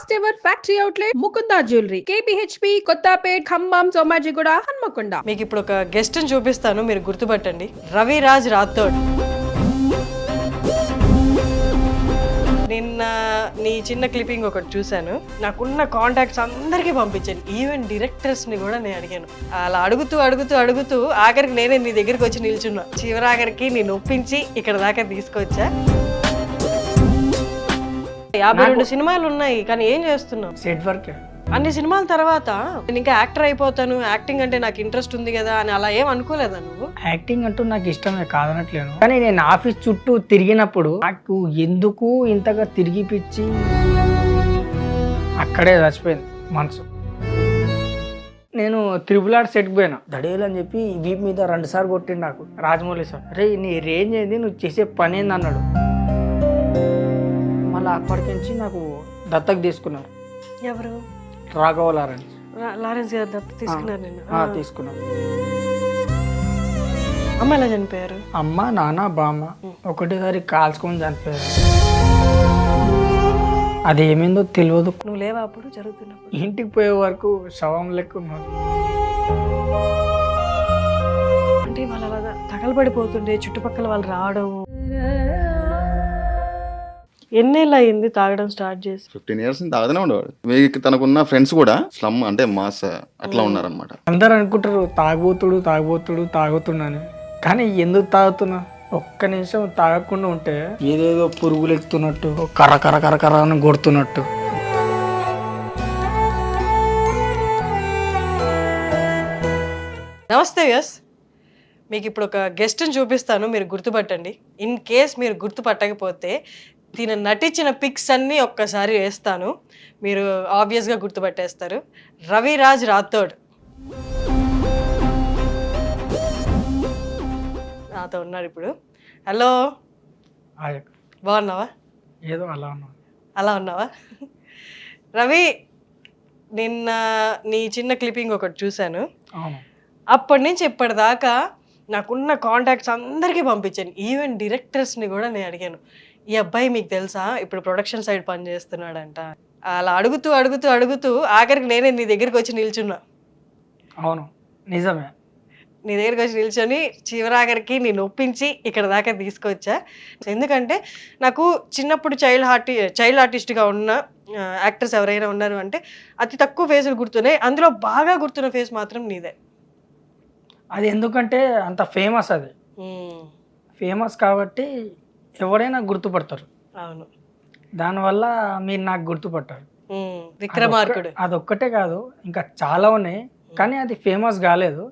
First ever factory outlet Mukunda jewellery KPHB Kothapet Khammam Somajiguda Hanamkonda. మీకు ఇప్పుడు ఒక గెస్ట్ ని చూపిస్తాను, మీరు గుర్తుపట్టండి. రవిరాజ్ రాథోడ్. నిన్న నీ చిన్న క్లిప్పింగ్ ఒకటి చూశాను. నాకున్న కాంటాక్ట్స్ అందరికీ పంపించాను, ఈవెన్ డైరెక్టర్స్ ని కూడా నేను అడిగాను. అలా అడుగుతూ ఆఖరికి నేనే నీ దగ్గరికి వచ్చి నిల్చున్నా. చివరాఖరికి నేను ఒప్పించి ఇక్కడ దాకా తీసుకొచ్చా. 52 సినిమాలు ఉన్నాయి, కానీ ఏం చేస్తున్నావు? Set work. అన్ని సినిమాల తర్వాత నేను ఇంకా యాక్టర్ అయిపోతాను, యాక్టింగ్ అంటే నాకు ఇంట్రెస్ట్ ఉంది కదా అని అలా ఏం అనుకోలేదా నువ్వు? యాక్టింగ్ అంటూ నాకు ఇష్టమే కాదనట్లేను, కానీ నేను ఆఫీస్ చుట్టూ తిరిగినప్పుడు నాకు ఎందుకు ఇంతగా తిరిగిపిచ్చి అక్కడే చచ్చిపోయింది మనసు. నేను త్రిబుల్ ఆర్ సెట్కి పోయినా, దడేలు అని చెప్పి వీపు మీద 2 సార్లు కొట్టిండు నాకు రాజమౌళి సార్. అరే నీ రేంజ్ ఏంది, నువ్వు చేసే పని ఏంది అన్నాడు. మళ్ళీ అప్పటికించి నాకు దత్తకు తీసుకున్నారు. ఎవరు? రాఘవ లారెన్స్. లారెన్స్ గారు దత్తత తీసుకున్నారు నేను? తీసుకున్నాను. అమ్మ ఎలా చనిపోయారు? అమ్మ నాన్న బామ్మ ఒకటేసారి కాల్చుకొని చనిపోయారు. అది ఏమైందో తెలియదు. నువ్వు లేవా అప్పుడు జరుగుతున్నప్పుడు? ఇంటికి పోయే వరకు శవం లెక్క ఉన్నారు. అంటే వాళ్ళు అలా తగలబడిపోతుండే, చుట్టుపక్కల వాళ్ళు రావడం. ఎన్నేళ్ళు అయింది తాగడం స్టార్ట్ చేసి? 15 years నుంచి తాగదనే ఉండేవాడు. మీకు తనకున్న ఫ్రెండ్స్ కూడా స్లమ్ అంటే మాస్ అట్లా ఉన్నారనమాట. అందరు అనుకుంటారు తాగుతున్నా అని, కానీ ఎందుకు తాగుతున్నా? ఒక్క నిమిషం తాగకుండా ఉంటే ఏదేదో పురుగులు ఎక్కుతున్నట్టు, కర్ర అని కొడుతున్నట్టు. నమస్తే యస్, మీకు ఇప్పుడు ఒక గెస్ట్ని చూపిస్తాను, మీరు గుర్తుపట్టండి. ఇన్ కేస్ మీరు గుర్తుపట్టకపోతే దీని నటించిన పిక్స్ అన్నీ ఒక్కసారి వేస్తాను, మీరు ఆబ్వియస్గా గుర్తుపట్టేస్తారు. రవిరాజ్ రాథోడ్ నాతో ఉన్నారు ఇప్పుడు. హలో, బాగున్నావా? ఏదో అలా ఉన్నావా? రవి, నిన్న నీ చిన్న క్లిప్పింగ్ ఒకటి చూశాను. అప్పటి నుంచి ఇప్పటిదాకా నాకున్న కాంటాక్ట్స్ అందరికీ పంపించాను, ఈవెన్ డైరెక్టర్స్ని కూడా నేను అడిగాను. ఈ అబ్బాయి మీకు తెలుసా, ఇప్పుడు ప్రొడక్షన్ సైడ్ పని చేస్తున్నాడంట. అలా అడుగుతూ ఆఖరికి నేనే నీ దగ్గరికి వచ్చి నిల్చున్నా. అవును, నిజమే. నీ దగ్గరికి వచ్చి నిల్చొని చివరాఖరికి నేను ఒప్పించి ఇక్కడ దాకా తీసుకొచ్చా. ఎందుకంటే నాకు చిన్నప్పుడు చైల్డ్ ఆర్టిస్ట్గా ఉన్న యాక్టర్స్ ఎవరైనా ఉన్నారు అంటే అతి తక్కువ ఫేసులు గుర్తున్నాయి, అందులో బాగా గుర్తున్న ఫేస్ మాత్రం నీదే. అది ఎందుకంటే అంత ఫేమస్, అది ఫేమస్ కాబట్టి ఎవరైనా గుర్తుపడతారు. అవును, దానివల్ల మీరు నాకు గుర్తుపట్టారు. విక్రమార్కుడు అదొక్కటే కాదు, ఇంకా చాలా ఉన్నాయి, కానీ అది ఫేమస్ కాలేదు.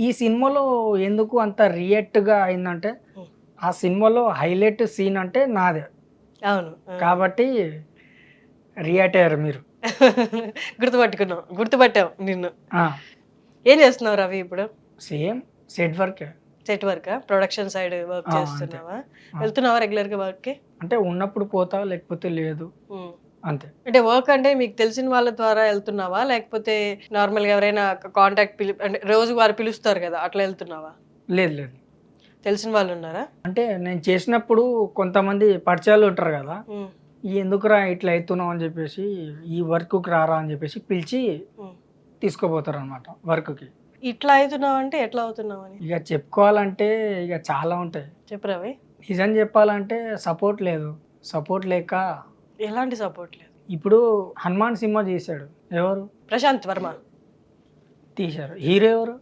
ఈ సినిమాలో ఎందుకు అంత రియాక్ట్గా అయిందంటే ఆ సినిమాలో హైలైట్ సీన్ అంటే నాదే. అవును, కాబట్టి రియాక్ట్ అయ్యారు మీరు. గుర్తుపట్టావు నిన్ను. ఏం చేస్తున్నావు రవి ఇప్పుడు? Same set work. Production side work చేస్తున్నావా? వెళ్తున్నావా రెగ్యులర్ గా వర్క్ కి? అంటే ఉన్నప్పుడు పోతా, లేకపోతే లేదు, అంతే. అంటే వర్క్ అంటే మీకు తెలిసిన వాళ్ళ ద్వారా వెళ్తున్నావా, లేకపోతే నార్మల్ గా ఎవరైనా కాంటాక్ట్ అంటే రోజు వారు పిలుస్తారు కదా అట్లా వెళ్తున్నావా? లేదు, తెలిసిన వాళ్ళు ఉన్నారా? అంటే నేను చేసినప్పుడు కొంతమంది పరిచయాలు ఉంటారు కదా, ఎందుకురా ఇట్లా అవుతున్నావు అని చెప్పేసి, ఈ వర్క్కి రారా అని చెప్పేసి పిలిచి తీసుకుపోతారు అనమాట వర్క్కి. ఇట్లా అవుతున్నావు అంటే ఎట్లా అవుతున్నావు అని ఇక చెప్పుకోవాలంటే ఇక చాలా ఉంటాయి. చెప్పరావి? నిజం చెప్పాలంటే సపోర్ట్ లేక. ఎలాంటి సపోర్ట్ లేదు? ఇప్పుడు హనుమాన్ సినిమా చేశాడు, ఎవరు? ప్రశాంత్ వర్మ తీశారు. హీరో ఎవరు?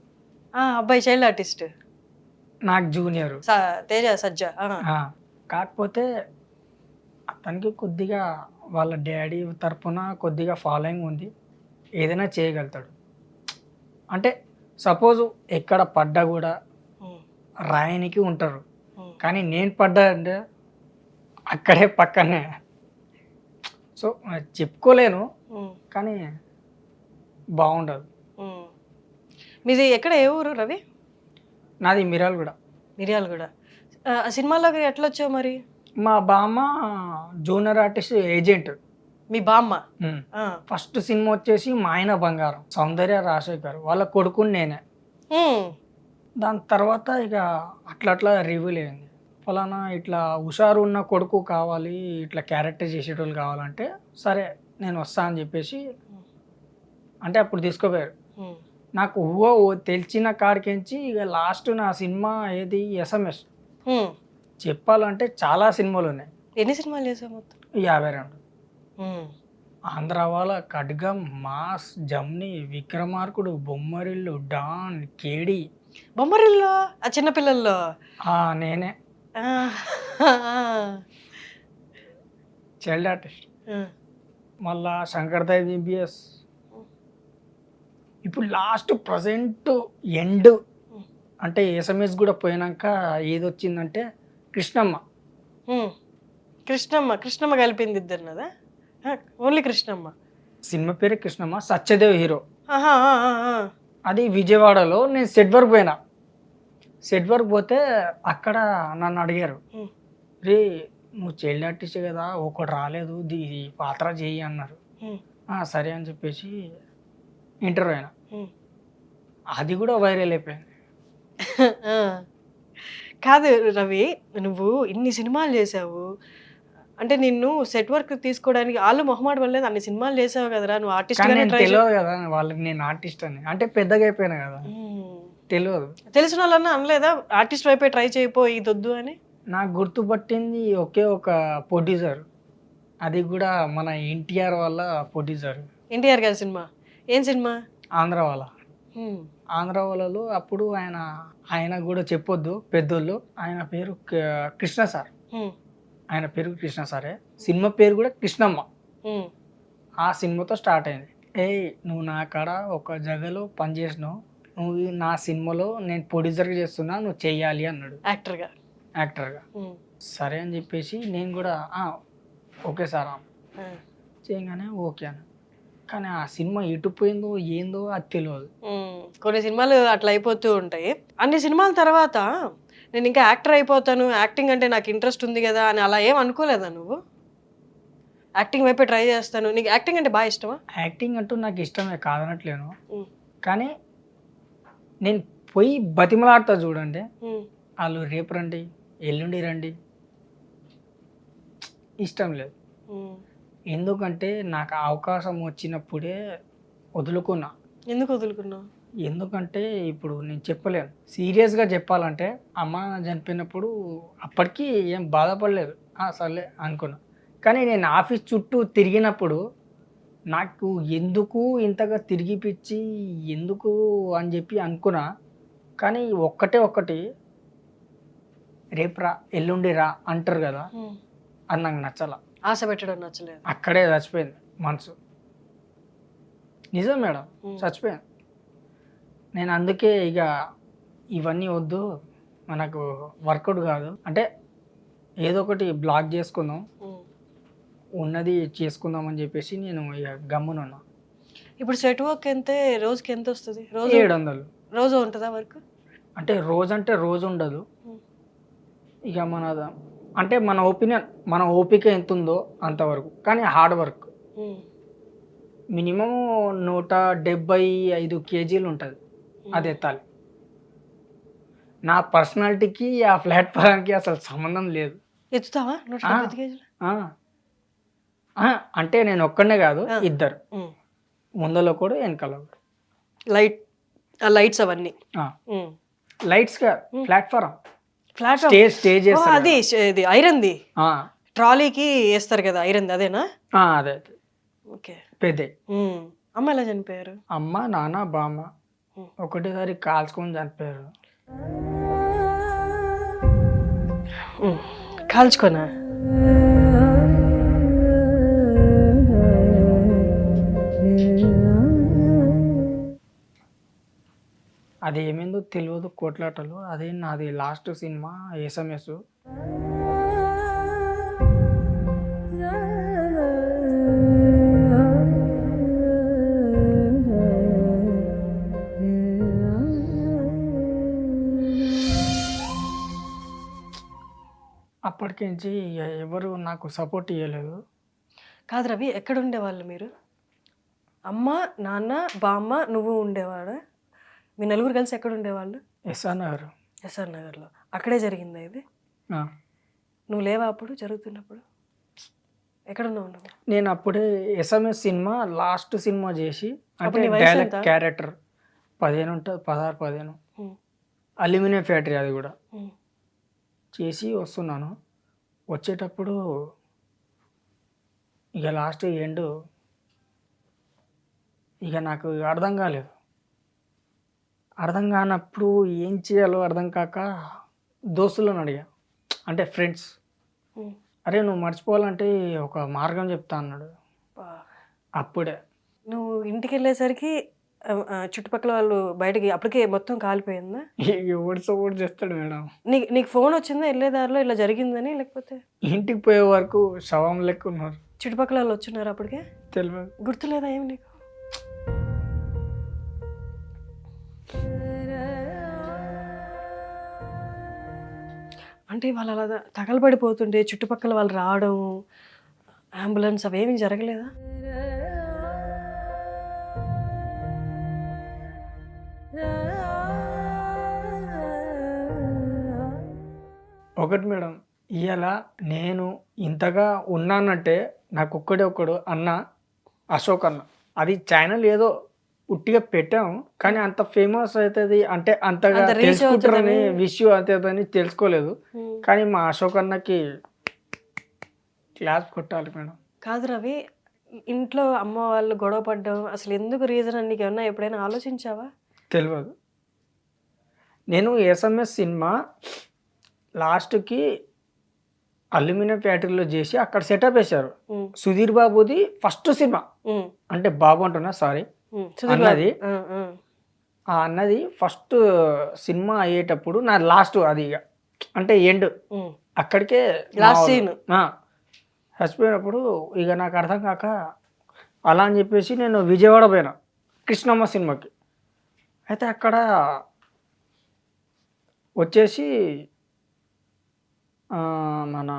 అబ్బాయి చైల్డ్ ఆర్టిస్ట్, నాకు జూనియర్ తేజ సజ్జా. కాకపోతే అతనికి కొద్దిగా వాళ్ళ డాడీ తరపున కొద్దిగా ఫాలోయింగ్ ఉంది, ఏదైనా చేయగలుగుతాడు. అంటే సపోజ్ ఎక్కడ పడ్డా కూడా రాయనికి ఉంటారు, కానీ నేను పడ్డా అంటే అక్కడే పక్కనే. సో చెప్పుకోలేను, కానీ బాగుండదు. మీది ఎక్కడ, ఏ ఊరు రవి? నాది మిర్యాలగూడ. ఆ సినిమాలోకి ఎట్లా వచ్చావు మరి? మా బామ్మ జూనియర్ ఆర్టిస్ట్ ఏజెంట్. మీ బామ్మ? ఫస్ట్ సినిమా వచ్చేసి మా ఆయన బంగారం, సౌందర్య రాజశేఖర్ వాళ్ళ కొడుకుని నేనే. దాని తర్వాత ఇక అట్లా రివ్యూలు అయింది, ఫలానా ఇట్లా హుషారు ఉన్న కొడుకు కావాలి, ఇట్లా క్యారెక్టర్ చేసేటోళ్ళు కావాలంటే సరే నేను వస్తా అని చెప్పేసి అంటే అప్పుడు తీసుకోపోయారు. ఉమ్, నాకు తెలిసిన కాడికించి ఇక లాస్ట్ నా సినిమా ఏది SMS. ఉమ్. చెప్పాలంటే చాలా సినిమాలు ఉన్నాయి, ఎన్ని సినిమాలు చేసావు మొత్తం? 52. ఉమ్, ఆంధ్ర వాళ్ళ, ఖడ్గం, మాస్, జమ్ని, విక్రమార్కుడు, బొమ్మరిల్లు, డాన్, కేడి. బొమ్మరిల్లో ఆ చిన్నపిల్లల్లో. నేనే ఆ, చైల్డ్ ఆర్టిస్ట్. ఆ, మళ్ళా శంకర్దాయ్ BBS. ఇప్పుడు లాస్ట్ ప్రజెంట్ ఎండ్ అంటే SMS కూడా పోయినాక ఏది వచ్చిందంటే కృష్ణమ్మ. ఉమ్. కృష్ణమ్మ కలిపింది ఇద్దరినదా? ఓన్లీ కృష్ణమ్మ. సినిమా పేరు కృష్ణమ్మ, సత్యదేవ్ హీరో. ఆహా, ఆ, ఆ, ఆ. అది విజయవాడలో. నేను సెట్ వర్క్ పోయినా. సెట్ వర్క్ పోతే అక్కడ నన్ను అడిగారు, ఉమ్, రే నువ్వు చైల్డ్ ఆర్టిస్ట్ కదా, ఒకటి రాలేదు, ఈ పాత్ర చేయి అన్నారు. ఉమ్, సరే అని చెప్పేసి ఇంటర్వ్యూ అయినా. ఉమ్. అది కూడా వైరల్ అయిపోయింది. ఆ. కాదు రవి, నువ్వు ఇన్ని సినిమాలు చేసావు అంటే నిన్ను సెట్ వర్క్ తీసుకోవడానికి వాళ్ళు మొహమాట పడలేదు, అన్ని సినిమాలు చేసావు కదరా, నువ్వు ఆర్టిస్ట్ కానీ నేను తెలియదు కదా వాళ్ళకి నేను ఆర్టిస్ట్ అని. అంటే పెద్దగా అయిపోయినా కదా, తెలియదు. తెలిసిన వాళ్ళన్నా అనలేదా ఆర్టిస్ట్ వైపే ట్రై చేయపో ఇదొద్దు అని? నాకు గుర్తుపట్టింది ఒకే ఒక ప్రొడ్యూసర్, అది కూడా మన ఎన్టీఆర్ వాళ్ళ ప్రొడ్యూసర్. ఎన్టీఆర్ గారి సినిమా? ఏం సినిమా? ఆంధ్ర వాళ్ళ. ఆంధ్ర వాళ్ళలో అప్పుడు ఆయన కూడా చెప్పొద్దు పెద్దోళ్ళు, ఆయన పేరు కృష్ణ సార్. ఆయన పేరు కృష్ణ సారే, సినిమా పేరు కూడా కృష్ణమ్మ. ఆ సినిమాతో స్టార్ట్ అయింది. నువ్వు నా కాడ ఒక జగలో పనిచేసినావు, నువ్వు నా సినిమాలో నేను ప్రొడ్యూసర్గా చేస్తున్నా, నువ్వు చెయ్యాలి అన్నాడు. యాక్టర్గా. సరే అని చెప్పేసి నేను కూడా ఓకే సార్ చేయగానే ఓకే అని. కానీ ఆ సినిమా ఎటు పోయిందో ఏందో అది తెలియదు. కొన్ని సినిమాలు అట్లా అయిపోతూ ఉంటాయి. అన్ని సినిమాల తర్వాత నేను ఇంకా యాక్టర్ అయిపోతాను, యాక్టింగ్ అంటే నాకు ఇంట్రెస్ట్ ఉంది కదా అని అలా ఏం అనుకోలేదా నువ్వు? యాక్టింగ్ వైపే ట్రై చేస్తాను, నీకు యాక్టింగ్ అంటే బాగా ఇష్టమా? యాక్టింగ్ అంటూ నాకు ఇష్టమే, కాదనట్లేను. కానీ నేను పోయి బతిమలాడతా చూడండి, వాళ్ళు రేపు రండి, ఎల్లుండి రండి, ఇష్టం లేదు. ఎందుకంటే నాకు అవకాశం వచ్చినప్పుడే వదులుకున్నా. ఎందుకు వదులుకున్నావు? ఎందుకంటే ఇప్పుడు నేను చెప్పలేను. సీరియస్గా చెప్పాలంటే అమ్మ చనిపోయినప్పుడు అప్పటికి ఏం బాధపడలేదు, సర్లే అనుకున్నా. కానీ నేను ఆఫీస్ చుట్టూ తిరిగినప్పుడు నాకు ఎందుకు ఇంతగా తిరిగిపిచ్చి ఎందుకు అని చెప్పి అనుకున్నా. కానీ ఒక్కటి రేపు రా ఎల్లుండి రా అంటారు కదా, అది నాకు నచ్చల. ఆశ పెట్టడం నచ్చలేదు. అక్కడే చచ్చిపోయింది మనసు. నిజం మేడం, చచ్చిపోయాను నేను. అందుకే ఇక ఇవన్నీ వద్దు, మనకు వర్కౌట్ కాదు అంటే ఏదో ఒకటి బ్లాక్ చేసుకుందాం, ఉన్నది చేసుకుందాం అని చెప్పేసి నేను ఇక గమ్మునున్నా. ఇప్పుడు సెట్ వర్క్ ఎంత, రోజుకి ఎంత వస్తుంది? రోజు 700. రోజు ఉంటుందా వర్క్? అంటే రోజు ఉండదు. ఇక అంటే మన ఒపీనియన్, మన ఓపిక ఎంత ఉందో అంతవరకు. కానీ హార్డ్ వర్క్ మినిమం 175 కేజీలు ఉంటుంది, అది ఎత్తాలి. నా పర్సనాలిటీకి ఆ ప్లాట్ఫామ్కి అసలు సంబంధం లేదు. ఎత్తుతావా 175 కేజీలు? అంటే నేను ఒక్కడనే కాదు, ఇద్దరు, ముందలో కూడా వెనకాల కూడా. లైట్స్ అవన్నీ లైట్స్ కాదు, ప్లాట్ఫామ్. స్టేజ్ అది ఐరన్ది, ట్రాలీకి వేస్తారు కదా ఐరన్, అదేనా? అదే. ఓకే. పెద్ద అమ్మ ఎలా చనిపోయారు? అమ్మ, నాన్న, బామ్మ ఒకటేసారి కాల్చుకొని చనిపోయారు. కాల్చుకోనా? అది ఏమైందో తెలియదు, కోట్లాటలు. అదే నాది లాస్ట్ సినిమా SMS. అప్పటికించి ఎవరు నాకు సపోర్ట్ ఇవ్వలేదు. కాదు రవి, ఎక్కడ ఉండేవాళ్ళు మీరు? అమ్మ, నాన్న, బామ్మ, నువ్వు ఉండేవాడా? మీ నలుగురు కలిసి ఎక్కడ ఉండేవాళ్ళు? SR నగర్. SR నగర్లో. అక్కడే జరిగిందా ఇది? నువ్వు లేవా అప్పుడు జరుగుతున్నప్పుడు? ఎక్కడున్నావు నువ్వు? నేను అప్పుడే ఎస్ఎంఎస్ సినిమా లాస్ట్ సినిమా చేసి అంటే అప్పుడు నీ వయసు డైలాగ్ ఎంత? క్యారెక్టర్ 15 ఉంటుంది, 16, 15. ఉమ్, అల్యూమినియం ఫ్యాక్టరీ అది కూడా ఉమ్, చేసి వస్తున్నాను. వచ్చేటప్పుడు ఇక లాస్ట్ ఎండ్ ఇక నాకు అర్థం కాలేదు. అర్థం కానప్పుడు ఏం చేయాలో అర్థం కాక దోస్తులను అడిగా, అంటే ఫ్రెండ్స్. ఉమ్. అరే నువ్వు మర్చిపోవాలంటే ఒక మార్గం చెప్తా అన్నాడు. బా. అప్పుడే నువ్వు ఇంటికి వెళ్ళేసరికి చుట్టుపక్కల వాళ్ళు బయటకి అప్పటికే మొత్తం కాలిపోయిందా? ఓడి చేస్తాడు మేడం. నీకు ఫోన్ వచ్చిందా వెళ్ళేదారిలో ఇలా జరిగిందని? లేకపోతే ఇంటికి పోయే వరకు శవం లెక్క ఉన్నారు. చుట్టుపక్కల వాళ్ళు వచ్చున్నారు అప్పటికే? తెలియదు. గుర్తులేదా ఏమి నీకు? అంటే వాళ్ళు అలా తగలబడిపోతుంటే చుట్టుపక్కల వాళ్ళు రావడం, అంబులెన్స్ అవేమీ జరగలేదా? ఒకటి మేడం, ఇవాళ నేను ఇంతగా ఉన్నానంటే నాకు ఒక్కడే ఒక్కడు అన్న, అశోక్ అన్న. అది ఛానల్ ఏదో ఉట్టిగా పెట్టాము కానీ అంత ఫేమస్ అవుతుంది అంటే అంతగా అంత reach తెలుసుకుంటారని అవుతుందని. విషయం అవుతుందని తెలుసుకోలేదు. కానీ మా అశోక్ అన్నకి క్లాస్ కొట్టాలి మేడం. కాదు రవి, ఇంట్లో అమ్మ వాళ్ళు గొడవ పడ్డం అసలు ఎందుకు రీజన్ అని నీకు ఏమన్నా ఎప్పుడైనా ఆలోచించావా? తెలియదు. నేను ఎస్ఎంఎస్ సినిమా లాస్ట్కి అల్యూమినియం ఫ్యాక్టరీలో చేసి అక్కడ సెటప్ వేశారు. ఉమ్, సుధీర్ బాబుది ఫస్ట్ సినిమా, ఉమ్, అంటే బాబు అంటున్నా సారీ, ఉమ్. సుధీర్ బాబు. అన్నది ఆ, ఆ. ఆ అన్నది ఫస్ట్ సినిమా అయ్యేటప్పుడు నా లాస్ట్ అది ఇక అంటే ఎండ్ ఉమ్. అక్కడికే Last scene. చచ్చిపోయినప్పుడు ఇక నాకు అర్థం కాక అలా అని చెప్పేసి నేను విజయవాడ పోయినా కృష్ణమ్మ సినిమాకి. అయితే అక్కడ వచ్చేసి మన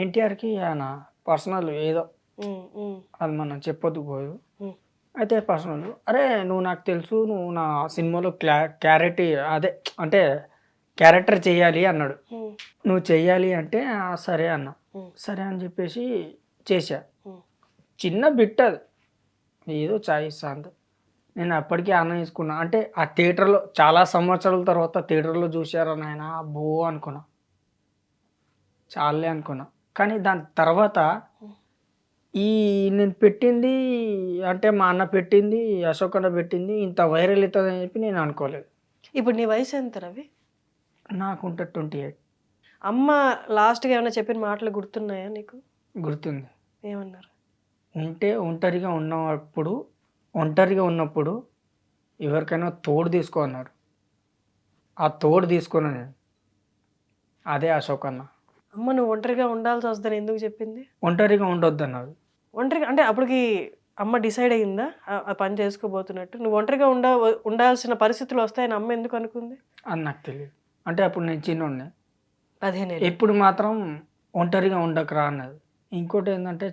ఎన్టీఆర్కి ఆయన పర్సనల్ ఏదో ఉమ్, ఉమ్, అది మనం చెప్పొద్దు పోదు. ఉమ్. అయితే పర్సనల్, అరే నువ్వు నాకు తెలుసు, నువ్వు నా సినిమాలో అదే అంటే క్యారెక్టర్ చేయాలి అన్నాడు. ఉమ్, నువ్వు చెయ్యాలి అంటే సరే అన్న. ఉమ్. సరే అని చెప్పేసి చేశా. ఉమ్. చిన్న బిట్ అది, ఏదో చాయిస్ అంతే. నేను అప్పటికే ఆనందం తీసుకున్నా. అంటే ఆ థియేటర్లో చాలా సంవత్సరాల తర్వాత థియేటర్లో చూశారని ఆయన బో అనుకున్నా, చాలే అనుకున్నా. కానీ దాని తర్వాత ఈ నేను పెట్టింది అంటే మా అన్న పెట్టింది, అశోక్ అన్న పెట్టింది ఇంత వైరల్ అవుతుంది అని చెప్పి నేను అనుకోలేదు. ఇప్పుడు నీ వయసు ఎంత రవి? నాకుంటే 28 అమ్మ లాస్ట్గా ఏమైనా చెప్పిన మాటలు గుర్తున్నాయా నీకు? గుర్తుంది. ఏమన్నారు? ఒంటరిగా ఉన్నప్పుడు ఎవరికైనా తోడు తీసుకో అన్నారు. ఆ తోడు తీసుకున్నా నేను, అదే అశోక్ అన్న. అమ్మ నువ్వు ఒంటరిగా ఉండాల్సి వస్తుందని ఎందుకు చెప్పింది? ఒంటరిగా ఉండొద్దు అన్నారు. ఒంటరిగా అంటే అప్పటికి అమ్మ డిసైడ్ అయ్యిందా ఆ పని చేసుకోబోతున్నట్టు? నువ్వు ఒంటరిగా ఉండాల్సిన పరిస్థితులు వస్తాయని అమ్మ ఎందుకు అనుకుంది? అని నాకు తెలియదు. అంటే అప్పుడు నేను చిన్నోడిని. 15 ఏళ్ళు. ఎప్పుడు మాత్రం ఒంటరిగా ఉండకరా అన్నది. ఇంకోటి ఏంటంటే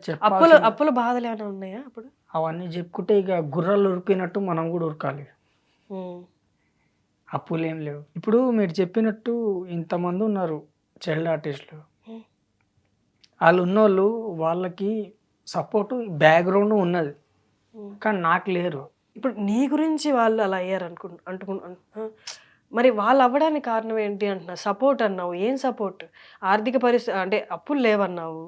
అప్పుల బాధలు ఏమైనా ఉన్నాయా అప్పుడు? అవన్నీ చెప్పుకుంటే ఇక గుర్రాలు ఉరికినట్టు మనం కూడా ఉరకాలి. ఉమ్, అప్పులు ఏం లేవు. ఇప్పుడు మీరు చెప్పినట్టు ఇంతమంది ఉన్నారు చైల్డ్ ఆర్టిస్టులు. ఉమ్. వాళ్ళు ఉన్నోళ్ళు వాళ్ళకి సపోర్ట్ బ్యాక్గ్రౌండ్ ఉన్నది, ఉమ్. కానీ నాకు లేరు. ఇప్పుడు నీ గురించి వాళ్ళు అలా అయ్యారు మరి వాళ్ళు అవ్వడానికి కారణం ఏంటి అంటున్నా? సపోర్ట్ అన్నావు, ఏం సపోర్ట్? ఆర్థిక పరిస్థితి అంటే అప్పులు లేవన్నావు,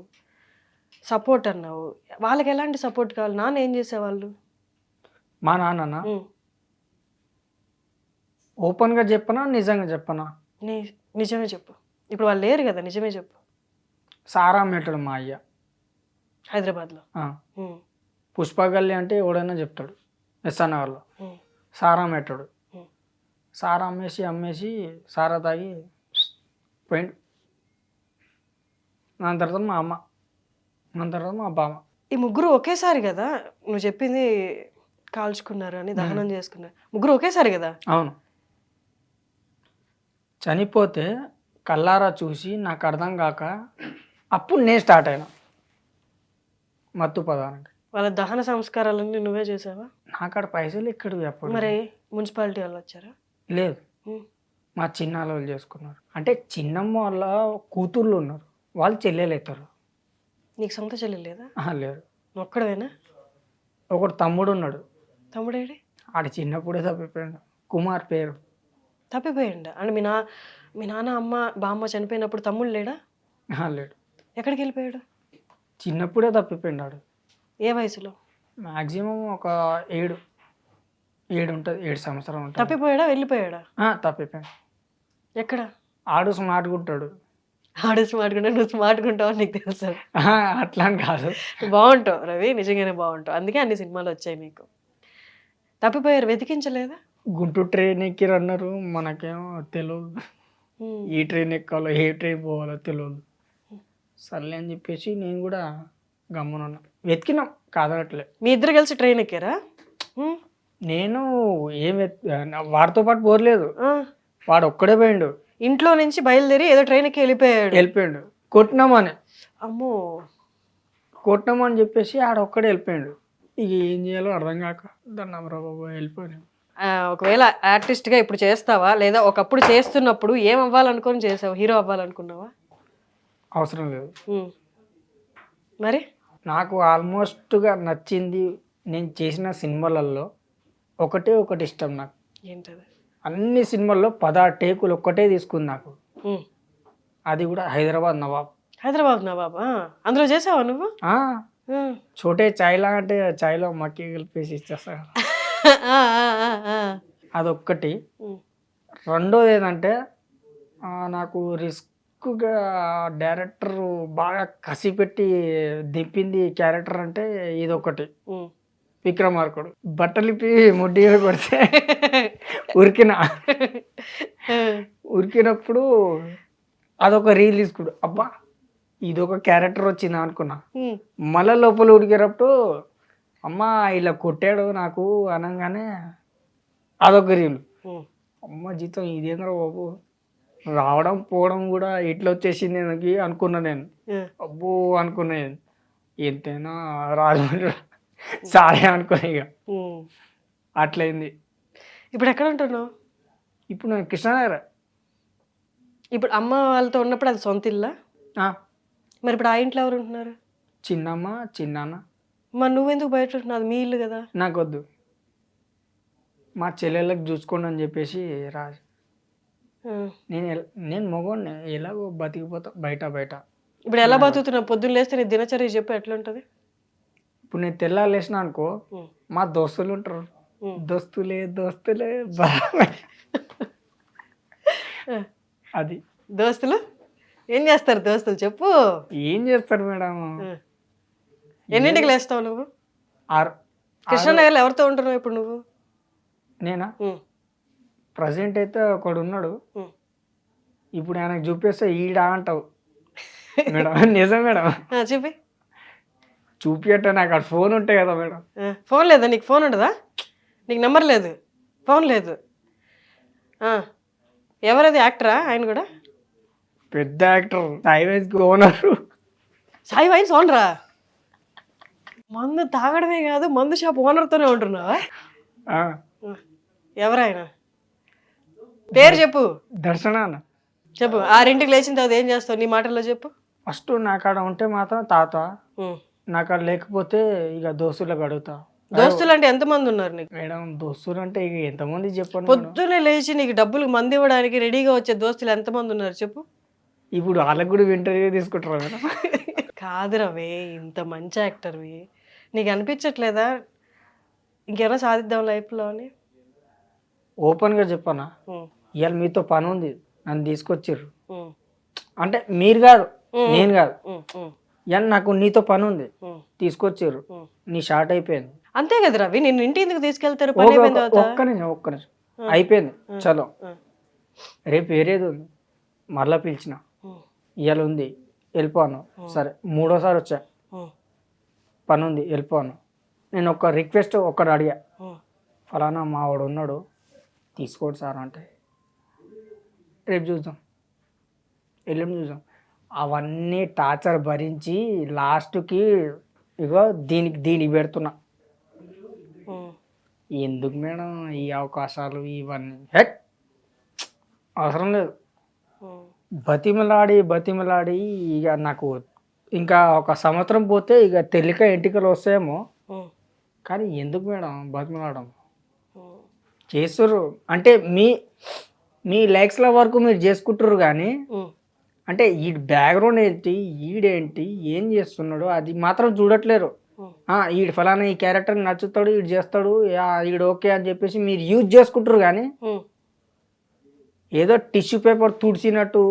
సపోర్ట్ అన్నావు. వాళ్ళకి ఎలాంటి సపోర్ట్ కావాలి? నాన్న ఏం చేసేవాళ్ళు? మా నాన్న ఓపెన్గా చెప్పనా నిజంగా చెప్పనా? నిజమే చెప్పు. ఇప్పుడు వాళ్ళు లేరు కదా, నిజమే చెప్పు. సారా మెట్టడు మా అయ్య హైదరాబాద్లో. పుష్పగల్లి అంటే ఎవడైనా చెప్తాడు. ఎస్ఆర్నగర్లో సారా మెట్టడు. సారా అమ్మేసి సారా తాగి పోయిండు. దాని తర్వాత మా అమ్మ, దాని తర్వాత మా బామ్మ. ఈ ముగ్గురు ఒకేసారి కదా నువ్వు చెప్పింది, కాల్చుకున్నారు అని దహనం చేసుకున్నారు. ముగ్గురు ఒకేసారి కదా? అవును. చనిపోతే కల్లారా చూసి నాకు అర్థం కాక అప్పుడు నేను స్టార్ట్ అయినా మత్తు పదానికి. వాళ్ళ దహన సంస్కారాలన్నీ నువ్వే చేసావా? నాకాడ పైసలు ఎక్కడివి అప్పుడు. మరి మున్సిపాలిటీ వాళ్ళు వచ్చారా? లేదు, మా చిన్న వాళ్ళు చేసుకున్నారు. అంటే చిన్నమ్మ వాళ్ళ కూతుర్లు ఉన్నారు, వాళ్ళు చెల్లెలు అవుతారు. నీకు సొంత చెల్లి లేదా? లేరు. నువ్వు ఒక్కడవేనా? ఒకడు తమ్ముడు ఉన్నాడు. తమ్ముడేడి? ఆడు చిన్నప్పుడే తప్పిపోయాడు. కుమార్ పేరు. తప్పిపోయిండా? అంటే మీ నాన్న అమ్మ బామ్మ చనిపోయినప్పుడు తమ్ముడు లేడా? లేడు. ఎక్కడికి వెళ్ళిపోయాడు? చిన్నప్పుడే తప్పిపోయాడు ఆడు. ఏ వయసులో? మ్యాక్సిమం ఒక 7 ఉంటుంది, 7 సంవత్సరాలు ఉంటుంది. తప్పిపోయాడా వెళ్ళిపోయాడా? తప్పిపోయాడు. ఎక్కడ? ఆడు స్మార్ట్గా ఉంటాడు. ఆడు స్మార్ట్గా నువ్వు స్మార్ట్గా ఉంటావు నీకు తెలుసు. అట్లా అని కాదు, బాగుంటావు రవి, నిజంగానే బాగుంటావు. అందుకే అన్ని సినిమాలు వచ్చాయి నీకు. తప్పిపోయారు, వెతికించలేదా? గుంటూరు ట్రైన్ ఎక్కిరు అన్నారు, మనకేమో తెలియదు. ఈ ట్రైన్ ఎక్కాలో ఏ ట్రైన్ పోవాలో తెలియదు. సర్లే అని చెప్పేసి నేను కూడా గమ్మునున్నా. వెతికినాం, కాదనట్లే. మీ ఇద్దరు కలిసి ట్రైన్ ఎక్కారా? నేను వాడితో పాటు పోలేదు, వాడు ఒక్కడే పోయిండు. ఇంట్లో నుంచి బయలుదేరి ఏదో ట్రైన్ ఎక్కి వెళ్ళిపోయాడు. కొట్టినామని. అమ్మో. కొట్టినామని చెప్పేసి ఆడ ఒక్కడే వెళ్ళిపోయాడు. ఇక ఏం చేయాలో అర్థం కాక దన్నమరా బాబు వెళ్ళిపోయాను. ఒకవేళ ఆర్టిస్ట్గా ఇప్పుడు చేస్తావా, లేదా ఒకప్పుడు చేస్తున్నప్పుడు ఏం అవ్వాలనుకొని చేసావు? హీరో అవ్వాలనుకున్నావా? అవసరం లేదు. మరి నాకు ఆల్మోస్ట్గా నచ్చింది నేను చేసిన సినిమాలలో ఒకటి ఇష్టం నాకు. ఏంటది? అన్ని సినిమాల్లో 16 టేకులు ఒక్కటే తీసుకుంది నాకు. అది కూడా హైదరాబాద్ నవాబ్. అందులో చేసావా నువ్వు? చోటే చాయ్లా అంటే చాయ్లో మక్కి కలిపేసి ఇచ్చేస్తా. అదొక్కటి. రెండోది ఏంటంటే నాకు రిస్క్గా డైరెక్టర్ బాగా కసి పెట్టి దింపింది క్యారెక్టర్ అంటే ఇదొకటి. విక్రమార్కుడు బట్టలిపి ముడ్డి కొడితే ఉరికినప్పుడు అదొక రీల్ తీసుకుడు. అబ్బా ఇదొక క్యారెక్టర్ వచ్చిందా అనుకున్నా. మళ్ళా లోపల ఉరికేటప్పుడు అమ్మా ఇలా కొట్టాడు నాకు అనగానే అదొక రీల్. అమ్మ జీతం ఇదేంద్ర బాబు, రావడం పోవడం కూడా ఇట్లా వచ్చేసింది నాకు అనుకున్నా నేను. అబ్బో అనుకున్నా. ఎంతైనా రాజమండ్రి సారే అనుకున్నా. ఇక అట్లయింది. ఇప్పుడు ఎక్కడ ఉంటున్నావు? ఇప్పుడు నేను కృష్ణానగర్. ఇప్పుడు అమ్మ వాళ్ళతో ఉన్నప్పుడు అది సొంత ఇల్లా? మరి ఇప్పుడు ఆ ఇంట్లో ఎవరు ఉంటున్నారు? చిన్నమ్మ చిన్నాన్న. మరి నువ్వెందుకు బయట ఉంటున్నావు? అది మీ ఇల్లు కదా. నాకు వద్దు, మా చెల్లెళ్ళకి చూసుకోండి అని చెప్పేసి రాజు. నేను మగోడిని ఎలాగో బతికిపోతా బయట. ఇప్పుడు ఎలా బతుకుతున్నావు? పొద్దున్న లేస్తే నీ దినచర్య చెప్పు, ఎట్లా ఉంటుంది? ఇప్పుడు నేను తెల్లారు లేచిన అనుకో, మా దోస్తులు ఉంటారు. దోస్తులే అది. దోస్తులు ఏం చేస్తారు? దోస్తులు చెప్పు. ఏం చేస్తారు మేడం? ఎన్నింటికి లేస్తావు నువ్వు? 6. కృష్ణానగర్లో ఎవరితో ఉంటున్నావు ఇప్పుడు నువ్వు? నేనా? ప్రజెంట్ అయితే ఒకడు ఉన్నాడు. ఇప్పుడు ఆయనకు చూపిస్తే ఈడా అంటావు మేడం. నిజం మేడం. చూపియట నాకు అక్కడ ఫోన్ ఉంటాయి కదా మేడం. ఫోన్ లేదా నీకు? ఫోన్ ఉండదా నీకు? నెంబర్ లేదు, ఫోన్ లేదు. ఎవరది? యాక్టరా ఆయన కూడా? పెద్ద actor, Sai wines owner. Sai wines ఓనరా? మందు తాగడమే కాదు, మందు షాప్ ఓనర్తోనే ఉంటున్నావా? ఎవరాయన పేరు చెప్పు. దర్శన. చెప్పు. 6ంటికి లేచిన తర్వాత ఏం చేస్తావు? నీ మాటల్లో చెప్పు. ఫస్ట్ నాకాడ ఉంటే మాత్రం తాత, నాకాడ లేకపోతే ఇక దోస్తులకు అడుగుతా. దోస్తులు అంటే ఎంతమంది ఉన్నారు నీకు? మేడం దోస్తులు అంటే ఇక ఎంతమంది చెప్పండి. పొద్దున్నే లేచి నీకు డబ్బులు మంది ఇవ్వడానికి రెడీగా వచ్చే దోస్తులు ఎంతమంది ఉన్నారు చెప్పు. ఇప్పుడు వాళ్ళకి కూడా ఇంటర్వ్యూ తీసుకుంటారా మేడం? కాదు రవి, ఇంత మంచి యాక్టర్వి, నీకు అనిపించట్లేదా ఇంకేమైనా సాధిద్దాం లైఫ్లో అని? ఓపెన్గా చెప్పనా, ఇవాళ మీతో పని ఉంది, నన్ను తీసుకొచ్చిర్రు అంటే మీరు కాదు, నేను కాదు. ఇవాళ నాకు నీతో పని ఉంది, తీసుకొచ్చిర్రు, నీ షార్ట్ అయిపోయింది. అంతే కదా రవి, నేను ఇంటి ఎందుకు తీసుకెళ్తారు? ఒక్క నిమిషం అయిపోయింది, చలో రేపు వేరేది ఉంది, మరలా పిలిచిన, ఇవాళ ఉంది వెళ్ళిపోను. సరే 3వ సారి వచ్చా, పని ఉంది వెళ్ళిపోను. నేను ఒక రిక్వెస్ట్ ఒక్కడు అడిగా, ఫలానా మావాడు ఉన్నాడు తీసుకోండి సార్ అంటే, రేపు చూద్దాం ఎల్లుండి చూద్దాం. అవన్నీ టార్చర్ భరించి లాస్ట్కి ఇగో దీనికి పెడుతున్నా. ఎందుకు మేడం ఈ అవకాశాలు ఇవన్నీ? హెట్ అవసరం లేదు. బతిమలాడి ఇక నాకు ఇంకా ఒక సంవత్సరం పోతే ఇక తెల్లిక ఎంటికలు వస్తాయేమో. ఉమ్, కానీ ఎందుకు మేడం బతిమలాడడం ఉమ్, చేస్తుర్రు అంటే మీ లైక్స్ల వరకు మీరు చేసుకుంటారు కానీ ఉమ్, అంటే ఈ బ్యాక్గ్రౌండ్ ఏంటి ఈడేంటి ఏం చేస్తున్నాడు అది మాత్రం చూడట్లేరు. ఉమ్. ఈడు ఫలానా ఈ క్యారెక్టర్ నచ్చుతాడు ఈడు చేస్తాడు ఈడు ఓకే అని చెప్పేసి మీరు యూజ్ చేసుకుంటారు కానీ ఉమ్, ఏదో టిష్యూ పేపర్ తుడిచినట్టు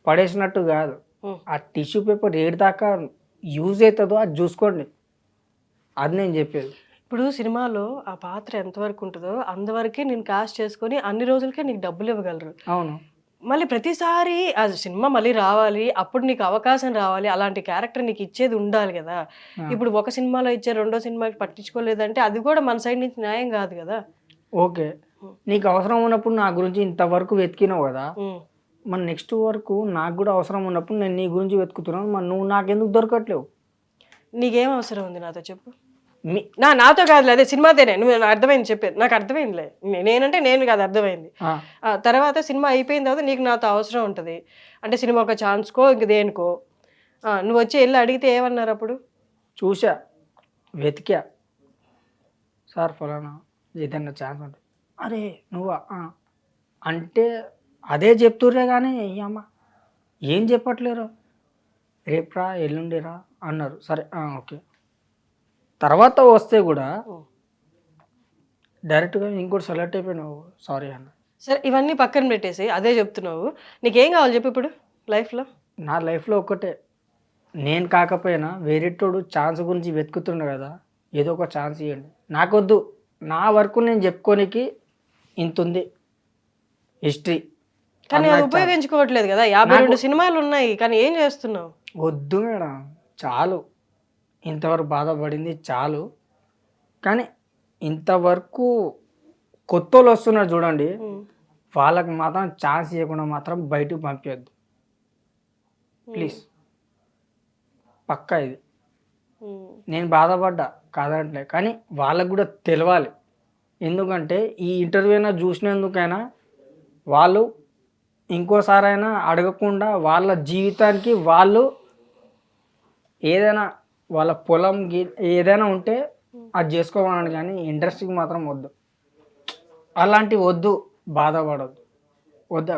పడేసినట్టు కాదు. ఉమ్. ఆ టిష్యూ పేపర్ ఏడు దాకా యూజ్ అవుతుందో అది చూసుకోండి, అది నేను చెప్పేది. ఇప్పుడు సినిమాలో ఆ పాత్ర ఎంతవరకు ఉంటుందో అంతవరకే నేను కాస్ట్ చేసుకొని అన్ని రోజులకే నీకు డబ్బులు ఇవ్వగలరు. అవును, మళ్ళీ ప్రతిసారి ఆ సినిమా మళ్ళీ రావాలి, అప్పుడు నీకు అవకాశం రావాలి, అలాంటి క్యారెక్టర్ నీకు ఇచ్చేది ఉండాలి కదా. ఇప్పుడు ఒక సినిమాలో ఇచ్చే రెండో సినిమాకి పట్టించుకోలేదంటే అది కూడా మన సైడ్ నుంచి న్యాయం కాదు కదా. ఓకే, నీకు అవసరం ఉన్నప్పుడు నా గురించి ఇంతవరకు వెతికినావు కదా, ఉమ్. మరి నెక్స్ట్ వరకు నాకు కూడా అవసరం ఉన్నప్పుడు నేను నీ గురించి వెతుకుతున్నాను, మరి నువ్వు నాకెందుకు దొరకట్లేవు? నీకేం అవసరం ఉంది నాతో చెప్పు. నాతో కాదులే, అదే సినిమాతోనే నువ్వు అర్థమైంది చెప్పేది, నాకు అర్థమైందిలే. నేనంటే నేను కాదు, అర్థమైంది. తర్వాత సినిమా అయిపోయిన తర్వాత నీకు నాతో అవసరం ఉంటుంది అంటే సినిమా ఒక ఛాన్స్కో ఇంక దేనికో నువ్వు వచ్చి వెళ్ళి అడిగితే ఏమన్నారు అప్పుడు? చూసా, వెతికా, సార్ ఫలానా ఏదైనా ఛాన్స్ ఉంటుంది, అరే నువ్వా అంటే అదే చెప్తుర్రే కానీ అమ్మ ఏం చెప్పట్లేరు. రేపురా ఎల్లుండిరా అన్నారు, సరే ఓకే. తర్వాత వస్తే కూడా డైరెక్ట్గా ఇంకోటి సెలెక్ట్ అయిపోయినావు సారీ అన్న. సరే ఇవన్నీ పక్కన పెట్టేసి అదే చెప్తున్నావు, నీకేం కావాలి చెప్పు ఇప్పుడు లైఫ్లో? నా లైఫ్లో ఒక్కటే, నేను కాకపోయినా వేరేటోడు ఛాన్స్ గురించి వెతుకుతుండే కదా, ఏదో ఒక ఛాన్స్ ఇవ్వండి. నాకొద్దు, నా వరకు నేను చెప్పుకోనికి ఇంత ఉంది హిస్టరీ. కానీ అది ఉపయోగించుకోవట్లేదు కదా. 52 సినిమాలు ఉన్నాయి కానీ ఏం చేస్తున్నావు? వద్దు మేడం, చాలు, ఇంతవరకు బాధపడింది చాలు. కానీ ఇంతవరకు కొత్త వాళ్ళు వస్తున్నారు చూడండి, వాళ్ళకి మాత్రం ఛాన్స్ ఇవ్వకుండా మాత్రం బయటకు పంపించద్దు ప్లీజ్, పక్కా ఇది. నేను బాధపడ్డా కాదంటలే, కానీ వాళ్ళకు కూడా తెలవాలి. ఎందుకంటే ఈ ఇంటర్వ్యూ అయినా చూసినందుకైనా వాళ్ళు ఇంకోసారైనా అడగకుండా వాళ్ళ జీవితానికి వాళ్ళు ఏదైనా వాళ్ళ పొలం ఏదైనా ఉంటే అది చేసుకోవాలని, కానీ ఇండస్ట్రీకి మాత్రం వద్దు, అలాంటివి వద్దు, బాధపడద్దు, వద్దా.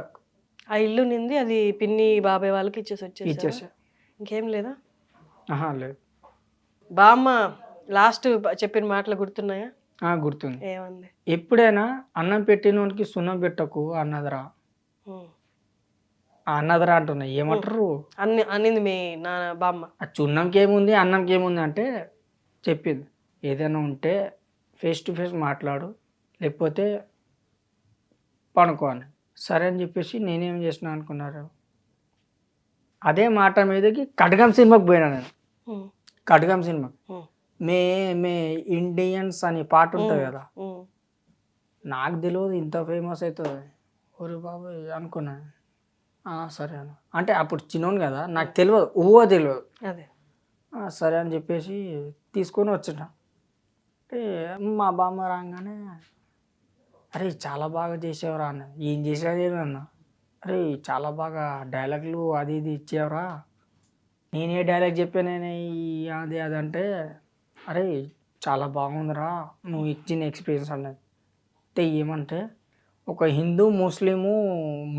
ఆ ఇల్లు నింది అది పిన్ని బాబాయ్ వాళ్ళకి ఇచ్చేసా. ఇంకేం లేదా? లేదు. బామ్మ లాస్ట్ చెప్పిన మాటలు గుర్తున్నాయా? గుర్తుంది. ఏమంది? ఎప్పుడైనా అన్నం పెట్టినోనికి సున్నం పెట్టకు అన్నదరా, అన్నదరా అంటున్నా, ఏమంటారు అన్నింది మీ నా బామ్మ. ఆ చున్నంకి ఏముంది అన్నంకి ఏముంది అంటే చెప్పింది, ఏదైనా ఉంటే ఫేస్ టు ఫేస్ మాట్లాడు, లేకపోతే పనుకో అని. సరే అని చెప్పేసి నేనేం చేసిన అనుకున్నారు, అదే మాట మీదకి కడగం సినిమాకి పోయినా నేను. కడగం సినిమా మే మే ఇండియన్స్ అని పాట ఉంటుంది కదా, నాకు తెలియదు ఇంత ఫేమస్ అవుతుంది, ఒరే బాబు అనుకున్నా. సరే అన్న అంటే అప్పుడు చిన్నోను కదా, నాకు తెలియదు, తెలియదు. అదే సరే అని చెప్పేసి తీసుకొని వచ్చిన. అంటే మా బామ్మ రాగానే అరే చాలా బాగా చేసేవరా అన్న. ఏం చేసేది అన్న, అరే చాలా బాగా డైలాగులు అది ఇది ఇచ్చేవరా. నేనే డైలాగ్ చెప్పానే అది అది అంటే, అరే చాలా బాగుందిరా నువ్వు ఇచ్చిన ఎక్స్పీరియన్స్ అన్నది. అంటే ఏమంటే ఒక హిందూ ముస్లిము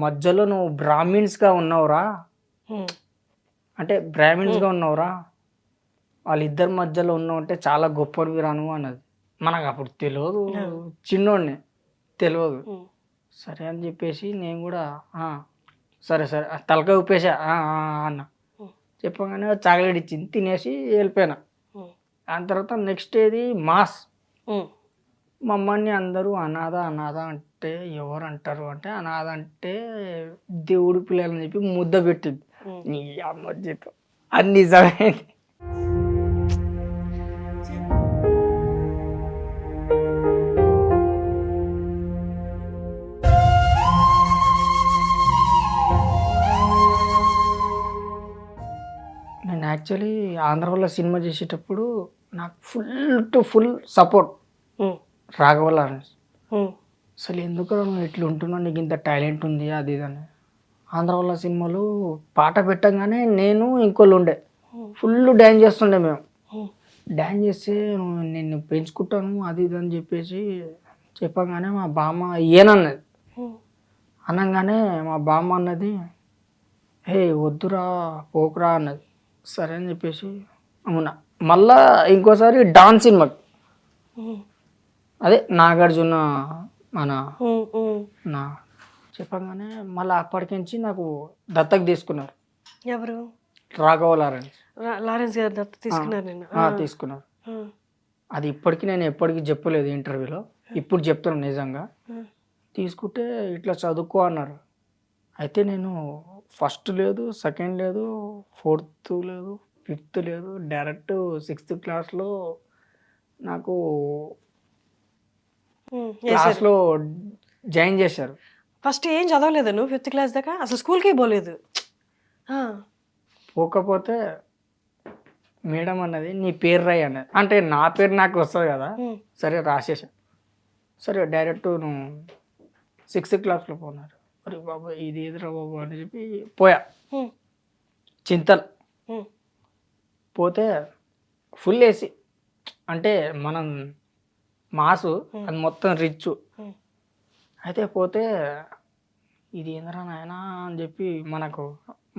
మధ్యలో నువ్వు బ్రాహ్మిన్స్గా ఉన్నావురా, అంటే బ్రాహ్మిన్స్గా ఉన్నావురా, వాళ్ళిద్దరి మధ్యలో ఉన్నావు అంటే చాలా గొప్పవి రాను అన్నది. మనకు అప్పుడు తెలియదు, చిన్నోడిని తెలియదు. సరే అని చెప్పేసి నేను కూడా సరే సరే తలకాయ ఉప్పేసా అన్న. చెప్పగానే చాక్లెట్ ఇచ్చింది, తినేసి వెళ్ళిపోయినా. దాని తర్వాత నెక్స్ట్ ఏది మాస్. మమ్మల్ని అందరూ అనాథ అనాథ అంటే ఎవరు అంటారు అంటే, అనాథ అంటే దేవుడి పిల్లలని చెప్పి ముద్ద పెట్టింది. నీ అమ్మ జీతం అది నిజమైంది. నేను యాక్చువల్లీ ఆంధ్రలో సినిమా చేసేటప్పుడు నాకు ఫుల్ టు ఫుల్ సపోర్ట్ రాఘవల్ల. అసలు ఎందుకు నువ్వు ఇట్లా ఉంటున్నావు, నీకు ఇంత టాలెంట్ ఉంది అది ఇదని. ఆంధ్రవల్ల సినిమాలు పాట పెట్టగానే నేను ఇంకోళ్ళు ఉండే ఫుల్ డ్యాన్స్ చేస్తుండే మేము. ఉమ్. డ్యాన్స్ చేస్తే నేను పెంచుకుంటాను అది ఇది అని చెప్పేసి చెప్పగానే మా బామ్మ ఏనన్నది. ఉమ్. అనగానే మా బామ్మ అన్నది, హే వద్దురా పోకురా అన్నది. సరే అని చెప్పేసి అవునా. మళ్ళా ఇంకోసారి డాన్స్ సినిమాకి ఉమ్. అదే నాగార్జున మన ఉమ్. ఉమ్. నా చెప్పగానే మళ్ళీ అప్పటికించి నాకు దత్తకు తీసుకున్నారు ఎవరు? రాఘవ లారెన్స్. లారెన్స్ గారు దత్తత తీసుకున్నారు నేను. తీసుకున్నారు. అది ఇప్పటికీ నేను ఎప్పటికీ చెప్పలేదు ఇంటర్వ్యూలో, ఇప్పుడు చెప్తున్నాను నిజంగా. తీసుకుంటే ఇట్లా చదువుకో అన్నారు. అయితే నేను ఫస్ట్ లేదు, సెకండ్ లేదు, ఫోర్త్ లేదు, ఫిఫ్త్ లేదు, డైరెక్ట్ 6th క్లాస్లో నాకు క్లాస్లో జాయిన్ చేశారు. ఫస్ట్ ఏం చదవలేదు నువ్వు 5th క్లాస్ దాకా? అసలు స్కూల్కే పోలేదు? పోకపోతే మేడం అన్నది నీ పేరు రాయి అన్నది. అంటే నా పేరు నాకు వస్తుంది కదా, సరే రాసేసా. సరే డైరెక్ట్ నువ్వు 6th క్లాస్లో పోన్నారు. అరే బాబా ఇది ఎదురా బాబు అని చెప్పి పోయా చింతల్. పోతే ఫుల్ ఏసీ, అంటే మనం మాసు అది మొత్తం రిచ్. అయితే పోతే ఇది ఏందిరా నాయనా అని చెప్పి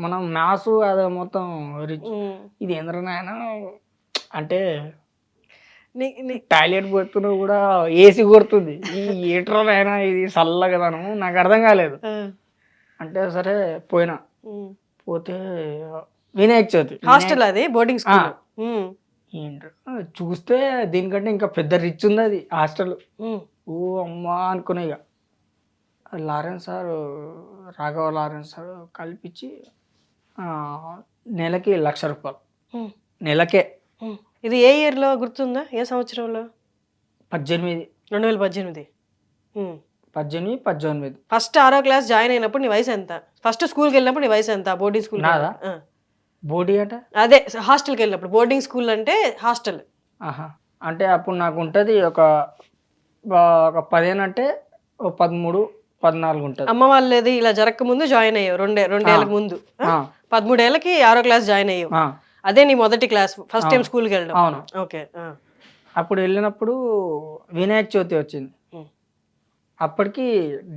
మనం మ్యాథ్స్ అది మొత్తం రిచ్. ఇది ఏందిరా నాయనా అంటే టాయిలెట్ పోతున్నా కూడా ఏసీ కొడుతుంది. ఈ ఏట్రా నాయనా ఇది చల్లగదను నాకు అర్థం కాలేదు. అంటే సరే పోయినా. పోతే వినాయక చవితి హాస్టల్, అది బోర్డింగ్ స్కూల్. చూస్తే దీనికంటే ఇంకా పెద్ద రిచ్ ఉంది అది హాస్టల్. ఓ అమ్మా అనుకున్నా. ఇక Lawrence sir, Raghava Lawrence sir కల్పించి నెలకి 1,00,000 రూపాయలు నెలకే. ఇది ఏ ఇయర్లో గుర్తుందా? ఏ సంవత్సరంలో? 18. 2018. 18. ఫస్ట్ 6వ క్లాస్ జాయిన్ అయినప్పుడు నీ వయసు ఎంత? ఫస్ట్ స్కూల్కి వెళ్ళినప్పుడు నీ వయసు ఎంత? బోర్డింగ్ స్కూల్ నాదా? బోర్డీ అంటే అదే హాస్టల్కి వెళ్ళినప్పుడు. బోర్డింగ్ స్కూల్ అంటే హాస్టల్. అంటే అప్పుడు నాకు ఉంటుంది ఒక 15 అంటే 13, 14 ఉంటుంది. అమ్మ వాళ్ళది ఇలా జరగక ముందు జాయిన్ అయ్యావు, రెండేళ్ళకి ముందు. 13 ఏళ్ళకి 6వ క్లాస్ జాయిన్ అయ్యావు. అదే నీ మొదటి క్లాస్, ఫస్ట్ టైం స్కూల్కి వెళ్ళడం. అవును. ఓకే. అప్పుడు వెళ్ళినప్పుడు వినాయక చవితి వచ్చింది. అప్పటికి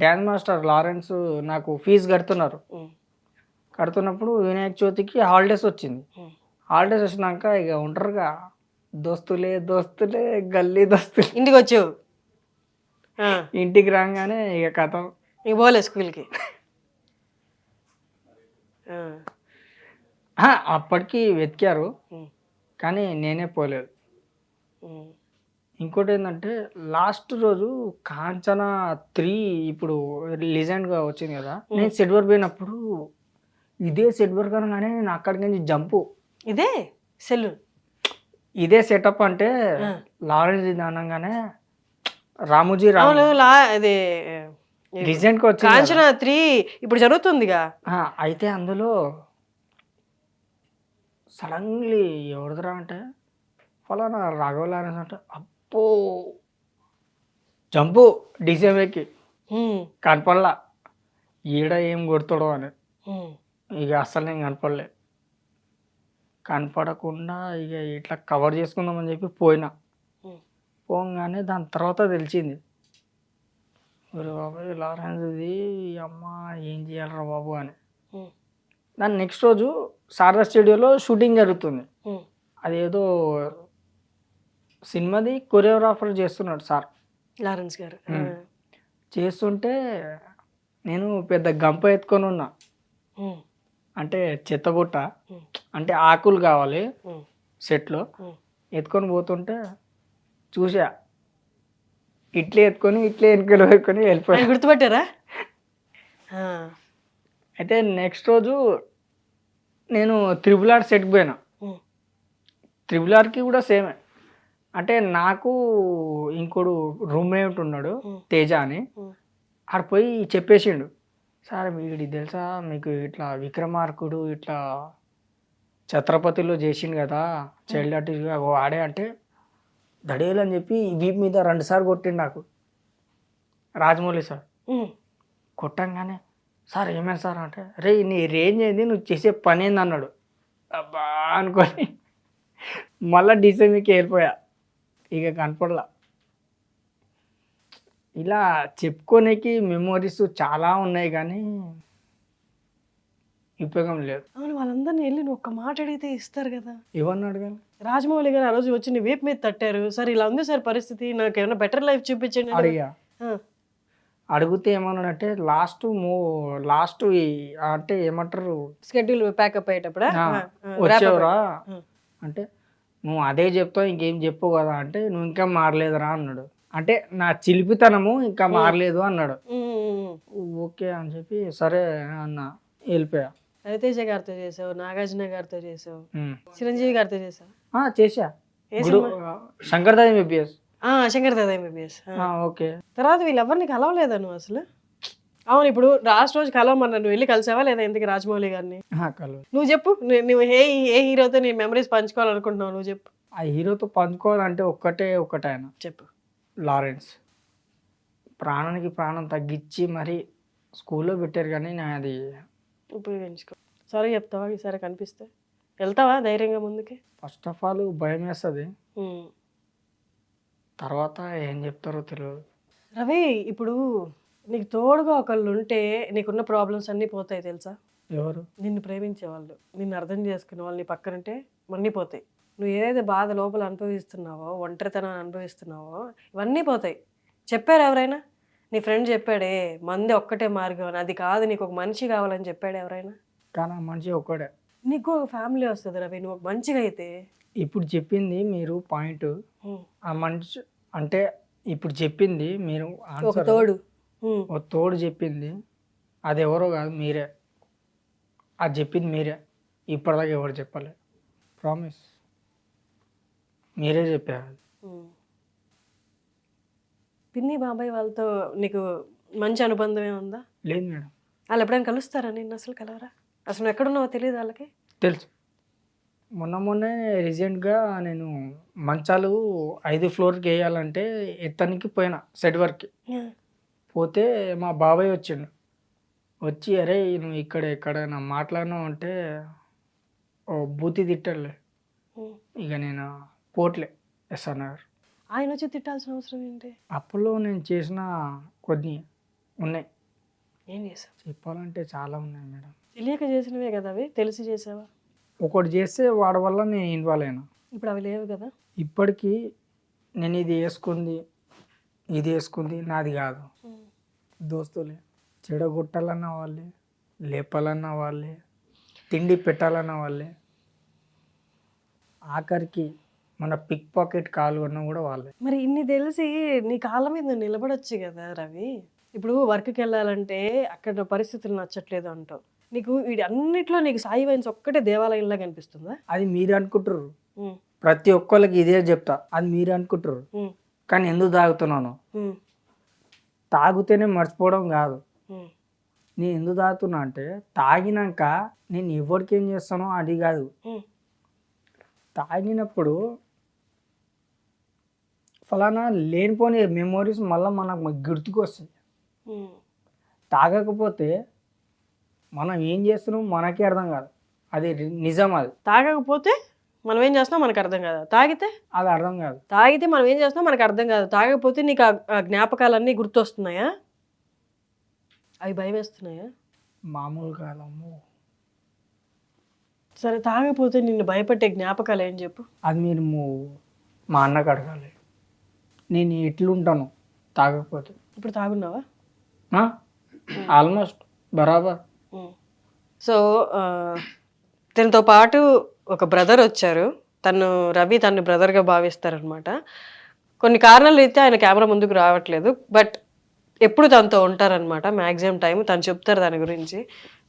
డ్యాన్స్ మాస్టర్ లారెన్స్ నాకు ఫీజు కడుతున్నప్పుడు వినాయక చవితికి హాలిడేస్ వచ్చింది. హాలిడేస్ వచ్చినాక ఇక ఉంటారుగా దోస్తులే గల్లీ దోస్తులే, ఇంటికి వచ్చావు. ఇంటికి రాగానే ఇక కథ నీకు పోలే స్కూల్కి. అప్పటికి వెతికారు కానీ నేనే పోలేదు. ఇంకోటి ఏంటంటే లాస్ట్ రోజు కాంచనా 3 ఇప్పుడు రీసెంట్గా వచ్చింది కదా, నేను సెట్ వర్క్ పోయినప్పుడు ఇదే సెట్ వర్క్ అనగానే నేను అక్కడికి నుంచి జంపు. ఇదే సెలూన్, ఇదే సెటప్ అంటే లారెన్స్ ఇది అనగానే రామోజీ అది రీసెంట్గా వచ్చింది కాంచనా 3 ఇప్పుడు జరుగుతుందిగా. అయితే అందులో సడన్లీ ఎవరిదిరా అంటే ఫలానా రాఘవ లారెన్స్ అంటే అప్పో జంపు డీసీఎంఏకి కనపడలా. ఈడ ఏం కొడతాడో అని ఇక అస్సలు నేను కనపడకుండా ఇక ఇట్లా కవర్ చేసుకుందామని చెప్పి పోగానే దాని తర్వాత తెలిసింది, బాబు లారెన్స్ ఇది అమ్మ ఏం చేయాలరా బాబు అని. దాని నెక్స్ట్ రోజు శారదా స్టూడియోలో షూటింగ్ జరుగుతుంది. అదేదో సినిమాది కొరియోగ్రాఫర్ చేస్తున్నాడు సార్ లారెన్స్ గారు. చేస్తుంటే నేను పెద్ద గంప ఎత్తుకొని ఉన్నా, అంటే చెత్తబుట్ట, అంటే ఆకులు కావాలి సెట్లో. ఎత్తుకొని పోతుంటే చూసా, ఇట్లే వెనుకలు పెట్టుకొని వెళ్ళిపోయా. గుర్తుపట్టారా? అయితే నెక్స్ట్ రోజు నేను RRR సెట్కి పోయినా. RRRకి కూడా సేమే. అంటే నాకు ఇంకోడు రూమ్మేట్ ఉన్నాడు తేజ అని, ఆడ పోయి చెప్పేసిండు, సార్ వీడి తెలుసా మీకు ఇట్లా విక్రమార్కుడు ఇట్లా ఛత్రపతిలో చేసిండు కదా చైల్డ్ ఆర్టిస్ట్గా ఆడే అంటే దడేలు అని చెప్పి వీపు మీద 2 సార్లు కొట్టిండు నాకు రాజమౌళి సార్. కొట్టంగానే సార్ ఏమైనా సార్ అంటే రే నీ రేంజ్ ఏంది, నువ్వు చేసే పని ఏంది అన్నాడు. అబ్బా అనుకొని మళ్ళీ డీసీకి వెళ్ళిపోయా. ఇక కనపడలా. ఇలా చెప్పుకోనేకి మెమోరీస్ చాలా ఉన్నాయి కానీ ఉపయోగం లేదు. అవును, వాళ్ళందరినీ వెళ్ళి నువ్వు ఒక్క మాట అడిగితే ఇస్తారు కదా. ఎవరిని అడగాలి? రాజమౌళి గారు ఆ రోజు వచ్చి నీ వేపు మీద తట్టారు, సార్ ఇలా ఉంది సార్ పరిస్థితి, నాకు ఏమైనా బెటర్ లైఫ్ చూపించండి అంటే. అడిగా. అడిగితే ఏమన్నాడంటే లాస్ట్ అంటే ఏమంటారు, షెడ్యూల్ ప్యాకప్ అయ్యేటప్పుడు వచ్చేవరా అంటే నువ్వు అదే చెప్తావు ఇంకేం చెప్పు కదా అంటే నువ్వు ఇంకా మారలేదురా అన్నాడు. అంటే నా చిలిపితనము ఇంకా మారలేదు అన్నాడు. ఓకే అని చెప్పి సరే అన్న వెళ్ళిపోయా. రవితేజ గారితో చేసావు, నాగార్జున గారితో చేసావు, చిరంజీవి గారితో చేసావు. చేసా. Shankar Dada MBBS. Shankar Dada MBBS. Okay. తర్వాత వీళ్ళెవరిని కలవలేదా నువ్వు అసలు? అవును, ఇప్పుడు లాస్ట్ రోజు కలవమన్నా, నువ్వు వెళ్ళి కలిసావా లేదా ఇంతకి రాజమౌళి గారిని? నువ్వు చెప్పు, నువ్వు ఏ హీరోతో నీ మెమరీస్ పంచుకోవాలనుకుంటున్నావు నువ్వు చెప్పు. ఆ హీరోతో పంచుకోవాలంటే ఒకటే ఆయన చెప్పు. లారెన్స్. ప్రాణానికి ప్రాణం తగ్గించి మరి స్కూల్లో పెట్టారు కానీ నేను అది ఉపయోగించుకో. సరే చెప్తావా ఈసారి కనిపిస్తే? వెళ్తావా ధైర్యంగా ముందుకి? ఫస్ట్ ఆఫ్ ఆల్ భయం వేస్తుంది, తర్వాత ఏం చెప్తారో తెలియదు. రవి, ఇప్పుడు నీకు తోడుగా ఒకళ్ళు ఉంటే నీకున్న ప్రాబ్లమ్స్ అన్నీ పోతాయి తెలుసా? ఎవరు? నిన్ను ప్రేమించే వాళ్ళు, నిన్ను అర్థం చేసుకునే వాళ్ళు నీ పక్కనుంటే మన్నీ పోతాయి. నువ్వు ఏదైతే బాధ లోపల అనుభవిస్తున్నావో, ఒంటరితనాన్ని అనుభవిస్తున్నావో ఇవన్నీ పోతాయి. చెప్పారు ఎవరైనా? నీ ఫ్రెండ్ చెప్పాడే మంది ఒక్కటే మార్గం అని, అది కాదు నీకు ఒక మనిషి కావాలని చెప్పాడు ఎవరైనా? కానీ ఆ మనిషి ఒక్కడే. నీకు ఒక ఫ్యామిలీ వస్తుంది రవి, నువ్వు ఒక మంచిగా అయితే. ఇప్పుడు చెప్పింది మీరు పాయింట్, ఆ మనిషి అంటే ఇప్పుడు చెప్పింది మీరు ఒక తోడు, ఒక తోడు చెప్పింది, అది ఎవరో కాదు మీరే. అది చెప్పింది మీరే, ఇప్పటిదాకా ఎవరు చెప్పలే. ప్రామిస్ మీరే చెప్పారు. పిన్ని బాబాయ్ వాళ్ళతో నీకు మంచి అనుబంధం ఏముందా? లేదు మేడం. వాళ్ళు ఎప్పుడైనా కలుస్తారా? నిన్ను అసలు కలవరా? అసలు నువ్వు ఎక్కడున్నావో తెలియదు వాళ్ళకి? తెలుసు. మొన్నే రీసెంట్గా నేను మంచాలు 5 ఫ్లోర్కి వేయాలంటే ఎత్తనికి పోయినా సెట్ వర్క్కి. పోతే మా బాబాయ్ వచ్చిండు. వచ్చి అరే నువ్వు ఎక్కడైనా మాట్లాడినావు అంటే ఓ బూతి తిట్టాడులే. ఇక నేను పోట్లే ఎస్ఆర్ నగర్. ఆయన వచ్చి తిట్టాల్సిన అవసరం ఏంటి? అప్పుల్లో నేను చేసిన కొన్ని ఉన్నాయి. ఏం చేసావు? చెప్పాలంటే చాలా ఉన్నాయి మేడం. తెలియక చేసినవే కదా అవి, తెలిసి చేసావా? ఒకటి చేస్తే వాడి వల్ల నేను ఇన్వాల్వ్ అయినా. ఇప్పుడు అవి లేవు కదా. ఇప్పటికీ నేను ఇది వేసుకుంది నాది కాదు. దోస్తులే చెడగొట్టాలన్న వాళ్ళే, లేపాలన్న వాళ్ళే, తిండి పెట్టాలన్న వాళ్ళే, ఆఖరికి మన పిక్ పాకెట్ కాలు అన్న కూడా వాళ్ళే. మరి ఇన్ని తెలిసి నీ కాళ్ళ మీద నువ్వు నిలబడొచ్చు కదా రవి. ఇప్పుడు వర్క్కి వెళ్ళాలంటే అక్కడ పరిస్థితులు నచ్చట్లేదు అంటావు. నీకు వీడి అన్నిట్లో నీకు సాయి వైన్స్ ఒక్కటే దేవాలయంలా కనిపిస్తుందా? అది మీరు అనుకుంటారు, ప్రతి ఒక్కరికి ఇదే చెప్తా, అది మీరు అనుకుంటారు. కానీ ఎందుకు తాగుతున్నాను? తాగితేనే మర్చిపోవడం కాదు. నేను ఎందుకు తాగుతున్నా అంటే తాగినాక నేను ఎవరికి ఏం చేస్తానో అది కాదు. తాగినప్పుడు ఫలానా లేనిపోని మెమోరీస్ మళ్ళీ మనకు గుర్తుకు వస్తాయి. తాగకపోతే మనం ఏం చేస్తున్నాం మనకే అర్థం కాదు. అది నిజం. అది తాగకపోతే మనం ఏం చేస్తున్నాం మనకు అర్థం కాదు, తాగితే అది అర్థం కాదు. తాగితే మనం ఏం చేస్తున్నాం మనకు అర్థం కాదు. తాగకపోతే నీకు ఆ జ్ఞాపకాలన్నీ గుర్తొస్తున్నాయా? అవి భయం వేస్తున్నాయా? మామూలు కాదమ్మో. సరే, తాగకపోతే నిన్ను భయపెట్టే జ్ఞాపకాలు ఏం చెప్పు. అది మీరు మా అన్నకు అడగాలి. నేను ఎట్లుంటాను తాగకపోతే. ఇప్పుడు తాగున్నావా? ఆల్మోస్ట్ బరాబర్. సో దీంతో పాటు ఒక బ్రదర్ వచ్చారు. రవి తను బ్రదర్గా భావిస్తారనమాట. కొన్ని కారణాలు అయితే ఆయన కెమెరా ముందుకు రావట్లేదు, బట్ ఎప్పుడు తనతో ఉంటారనమాట. మ్యాక్సిమం టైం తను చెప్తారు దాని గురించి.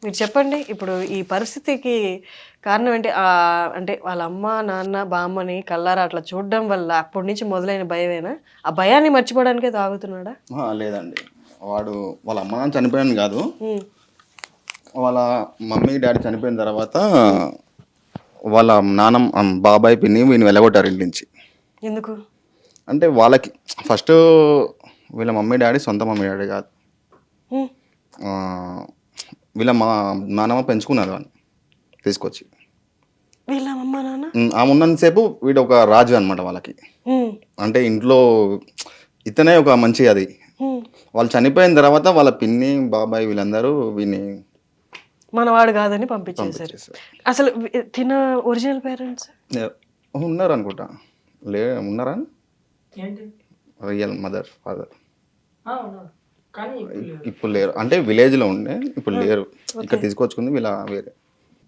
మీరు చెప్పండి, ఇప్పుడు ఈ పరిస్థితికి కారణం ఏంటి? అంటే వాళ్ళ అమ్మ నాన్న బామ్మని కల్లారా అట్లా చూడడం వల్ల అప్పటి నుంచి మొదలైన భయమేనా? ఆ భయాన్ని మర్చిపోవడానికే తాగుతున్నాడా? లేదండి, వాడు వాళ్ళ అమ్మ నాన్న చనిపోయాను కాదు, వాళ్ళ మమ్మీ డాడీ చనిపోయిన తర్వాత వాళ్ళ నాన్న బాబాయ్ పిన్ని వీని వెళ్ళగొట్టారు ఇంటి నుంచి. ఎందుకు అంటే వాళ్ళకి ఫస్ట్ వీళ్ళ మమ్మీ డాడీ సొంత మమ్మీ డాడీ కాదు, వీళ్ళ మా నాన్నమ్మ పెంచుకున్నారు అని తీసుకొచ్చి. వీళ్ళ అమ్మ నాన్న ఆమె ఉన్నంతసేపు వీడు ఒక రాజు అనమాట వాళ్ళకి. ఉమ్, అంటే ఇంట్లో ఇతనే ఒక మంచి అది. ఉమ్. వాళ్ళు చనిపోయిన తర్వాత వాళ్ళ పిన్ని బాబాయ్ వీళ్ళందరూ వీని మనవాడు కాదని పంపించేశారు. పంపించేశారు. అసలు తిన ఒరిజినల్ పేరెంట్స్ ఉన్నారు అనుకుంటా. ఉన్నారా ఏంటి రియల్ మదర్ ఫాదర్ ఉన్నారు కానీ ఇప్పుడు లేరు. అంటే విలేజ్ లో ఉండే ఇప్పుడు లేరు. ఇక్కడ తీసుకొచ్చుకుంది వీళ్ళ వేరే.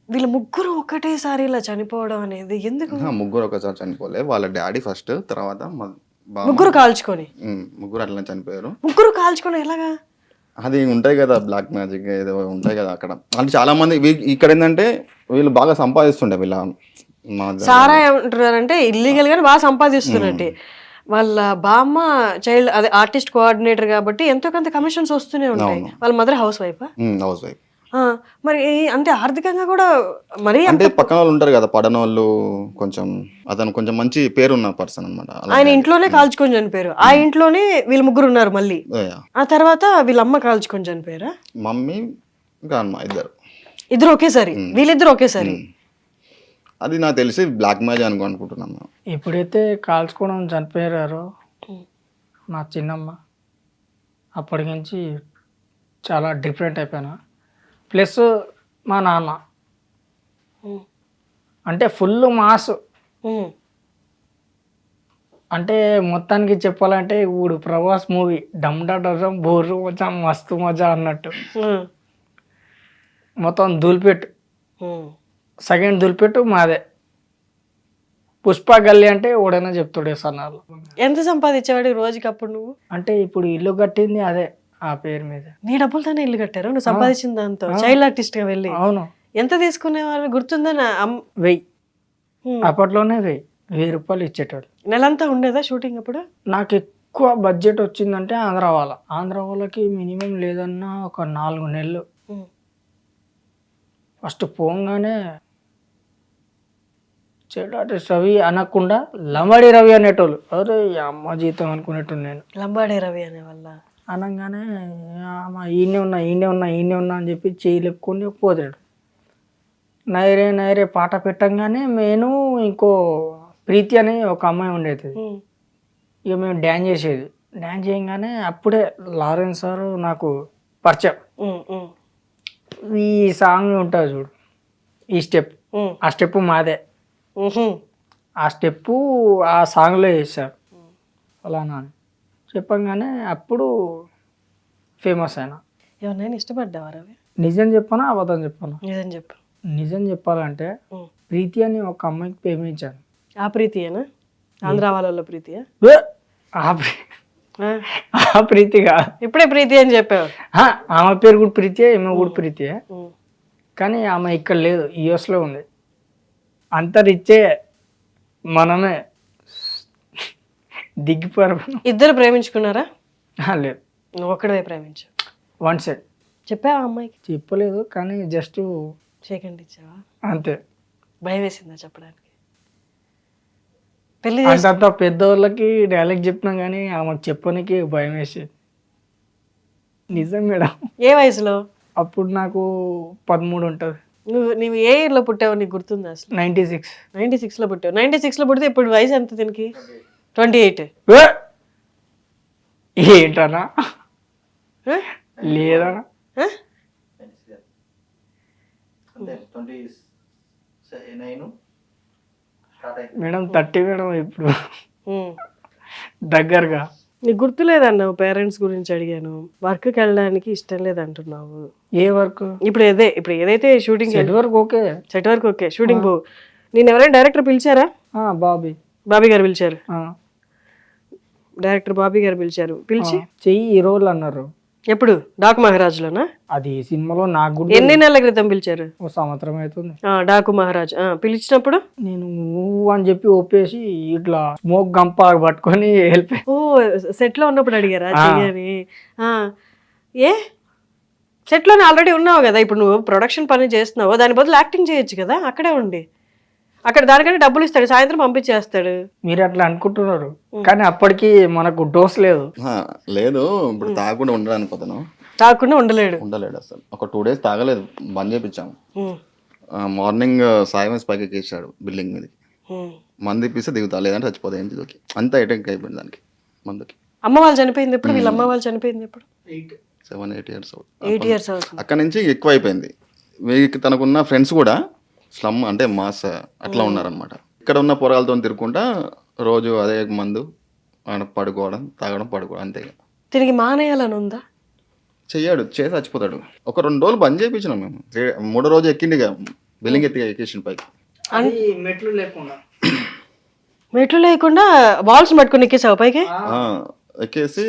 వీళ్ళ ముగ్గురు ఒకటేసారి ఇలా చనిపోవడం అనేది ఎందుకు? ముగ్గురు ఒకసారి చనిపోలే. వాళ్ళ డాడీ ఫస్ట్, తర్వాత ముగ్గురు కాల్చుకొని ముగ్గురు అట్లా చనిపోయారు. ముగ్గురు కాల్చుకొని ఎలాగా? అది ఉంటాయి కదా బ్లాక్ మ్యాజిక్ ఏదో ఉంటాయి కదా అక్కడ. అంటే చాలా మంది ఇక్కడ ఏంటంటే వీళ్ళు బాగా సంపాదిస్తుండే వీళ్ళ సారా ఏమంటారంటే ఇల్లీగల్ గానే బాగా సంపాదిస్తున్నట్టే. వాళ్ళ బామ్మ చైల్డ్ అదే ఆర్టిస్ట్ కోఆర్డినేటర్ కాబట్టి ఎంతో కొంత కమిషన్స్ వస్తూనే ఉంటాయి. వాళ్ళ mother house wife. House wife. మరి అంటే ఆర్థికంగా కూడా మరి అంటే పక్కన వాళ్ళు ఉంటారు కదా పడనోళ్ళు. కొంచెం అతను కొంచెం మంచి పేరున్న పర్సన్ అనమాట. ఆయన ఇంట్లోనే కాల్చుకొని చనిపోయారు. ఆ ఇంట్లోనే వీళ్ళ ముగ్గురు ఉన్నారు మళ్ళీ. ఆ తర్వాత వీళ్ళ అమ్మ కాల్చుకొని చనిపోయారా? మమ్మీ ఇంకా అమ్మ ఇద్దరు ఒకేసారి. వీళ్ళిద్దరు ఒకేసారి. అది నాకు తెలిసి బ్లాక్ మ్యాజిక్ అనుకుంటున్నాను. ఎప్పుడైతే కాల్చుకోవడం చనిపోయారో మా చిన్నమ్మ అప్పటి నుంచి చాలా డిఫరెంట్ అయిపోయినా. ప్లస్ మా నాన్న అంటే ఫుల్ మాస్. అంటే మొత్తానికి చెప్పాలంటే ఇప్పుడు ప్రభాస్ మూవీ డమ్ బోర్రు మజా మస్తు మజా అన్నట్టు మొత్తం దులిపెట్టు. సెకండ్ దులిపెట్టు మాదే. పుష్ప గల్లి అంటే ఎవడైనా చెప్తాడే సన్నాలు. ఎంత సంపాదించేవాడు రోజుకి అప్పుడు నువ్వు? అంటే ఇప్పుడు ఇల్లు కట్టింది అదే ఆ పేరు మీద. నీ డబ్బులతోనే ఇల్లు కట్టారు నువ్వు సంపాదించిన దాంతో? చైల్డ్ ఆర్టిస్ట్ గా వెళ్ళి. అవును. ఎంత తీసుకునేవాళ్ళు గుర్తుందా? 1000 అప్పట్లోనే 1000 రూపాయలు ఇచ్చేటోడు. నెలంతా ఉండేదా షూటింగ్ అప్పుడు? నాకు ఎక్కువ బడ్జెట్ వచ్చిందంటే ఆంధ్ర వాళ్ళకి మినిమం లేదన్నా ఒక 4 నెలలు. ఫస్ట్ పోగానే చైల్డ్ ఆర్టిస్ట్ రవి అనకుండా లంబాడి రవి అనేటోళ్ళు. అరే అమ్మ జీతం అనుకునేట్టు నేను. లంబాడి రవి అనే వల్ల అనగానే ఈయనే ఉన్నా అని చెప్పి చేయలేపుకొని పోతాడు. నైరే పాట పెట్టంగానే నేను ఇంకో ప్రీతి అని ఒక అమ్మాయి ఉండేది. ఇక మేము డ్యాన్స్ చేసేది. డ్యాన్స్ చేయగానే అప్పుడే లారెన్స్ సార్ నాకు పరిచయం. ఈ సాంగ్ ఉంటుంది చూడు, ఈ స్టెప్, ఆ స్టెప్ మాదే. ఆ స్టెప్పు ఆ సాంగ్లో వేసారు అలానా అని చెప్పంగానే అప్పుడు ఫేమస్ అయినా. ఎవరినైనా ఇష్టపడ్డావా రవి? నిజం చెప్పనా అబద్ధం చెప్పనా? నిజం చెప్పు. నిజం చెప్పాలంటే ప్రీతి అని ఒక అమ్మాయికి ప్రేమించాను. ఆ ప్రీతియేనా? ఆంధ్ర వాళ్ళ ప్రీతియా? ఆ ప్రీతిగా ఇప్పుడే ప్రీతి అని చెప్పావు. ఆమె పేరు కూడా ప్రీతియే, ఈమె కూడా ప్రీతియే. కానీ ఆమె ఇక్కడ లేదు, యూఎస్లో ఉంది. అంత రిచ్చే మనమే దిగిపోయారు. ఇద్దరు ప్రేమించుకున్నారా? లేదు, నువ్వు ఒక్కడే ప్రేమించు. One side. చెప్పావా అమ్మాయికి? చెప్పలేదు కానీ జస్ట్ సెకండ్ ఇచ్చావా అంతే. భయం వేసిందా చెప్పడానికి? పెళ్లి అంత పెద్దవాళ్ళకి డైలాగ్ చెప్పినా కానీ ఆమెకు చెప్పడానికి భయం వేసేది. నిజం మేడం. ఏ వయసులో? అప్పుడు నాకు 13 ఉంటుంది. నువ్వు ఏ ఇయర్లో పుట్టావు నీకు గుర్తుందా అసలు? 96లో పుట్టావు. 96లో పుడితే ఇప్పుడు వయసు ఎంత దీనికి? 28. ఏంటన్నా? లేదన్నా. మేడం 30 మేడం ఇప్పుడు దగ్గరగా. నీకు గుర్తులేదన్నావు. పేరెంట్స్ గురించి అడిగాను. వర్క్కి వెళ్ళడానికి ఇష్టం లేదంటున్నావు. ఏ వర్క్? ఇప్పుడు ఏదైతే షూటింగ్ సెట్ వరకు ఓకే షూటింగ్ పో. నేను ఎవరైనా డైరెక్టర్ పిలిచారా? బాబీ గారు పిలిచారు. డైరెక్టర్ బాబీ గారు పిలిచి చెయ్యి ఈ రోజులు అన్నారు. ఎప్పుడు? డాకు మహారాజులోనా? అది సినిమాలో నాకు కూడా. ఎన్ని నెలల క్రితం పిలిచారు? ఓ సంవత్సరం అవుతుంది. డాకు మహారాజ్ పిలిచినప్పుడు నేను అని చెప్పి ఒప్పేసి ఇట్లా స్మోక్ గంప పట్టుకొని వెళ్ళిపోయి. ఓ సెట్ లో ఉన్నప్పుడు అడిగారా చెయ్యని? ఏ సెట్ లోనే ఆల్రెడీ ఉన్నావు కదా, ఇప్పుడు నువ్వు ప్రొడక్షన్ పని చేస్తున్నావు, దాని బదులు యాక్టింగ్ చేయొచ్చు కదా అక్కడే ఉండి. అక్కడ దానికంటే డబ్బులు ఇస్తాడు, సాయంత్రం పంపించేస్తాడు. మీరు అట్లా అనుకుంటున్నారు కానీ అప్పటికి మనకు డోస్ లేదు. ఇప్పుడు తాగకుండా ఉండడానికి అతను తాగకుండా ఉండలేడు అసలు. ఒక 2 days తాగలేదు, బంద్ చేయించాము. మార్నింగ్ సాయం పైకి ఎక్కేసాడు బిల్డింగ్ మీదకి. మంది ఇప్పిస్తే దిగుతా, లేదంటే చచ్చిపోతాయి ఇంటికి. అంతా ఐటెంక్ అయిపోయింది దానికి మందుకి. అమ్మ వాళ్ళు చనిపోయింది ఎప్పుడు? వీళ్ళ అమ్మ వాళ్ళు చనిపోయింది ఎప్పుడు? 7-8 years 8 years అవుతుంది. అక్కడ నుంచి ఎక్కువ అయిపోయింది. వీరికి తనకున్న ఫ్రెండ్స్ కూడా స్లమ్ అంటే మాస్ అట్లా ఉన్నారనమాట. ఇక్కడ ఉన్న పొరాలతో తిరుగుకుంటా రోజు అదే మందు పడుకోవడం, తాగడం, పడుకోవడం అంతే. తిరిగి మానేయాలని ఉందా? చెయ్యాడు, చేసి చచ్చిపోతాడు. ఒక 2 రోజులు బంద్ చేయించినాం మేము. 3వ రోజు ఎక్కిండిగా బిల్డింగ్ ఎక్కేసిన పైకి. అది మెట్లు లేకుండా మెట్లు లేకుండా బాల్స్ పట్టుకుని ఎక్కేసావు పైకి? ఎక్కేసి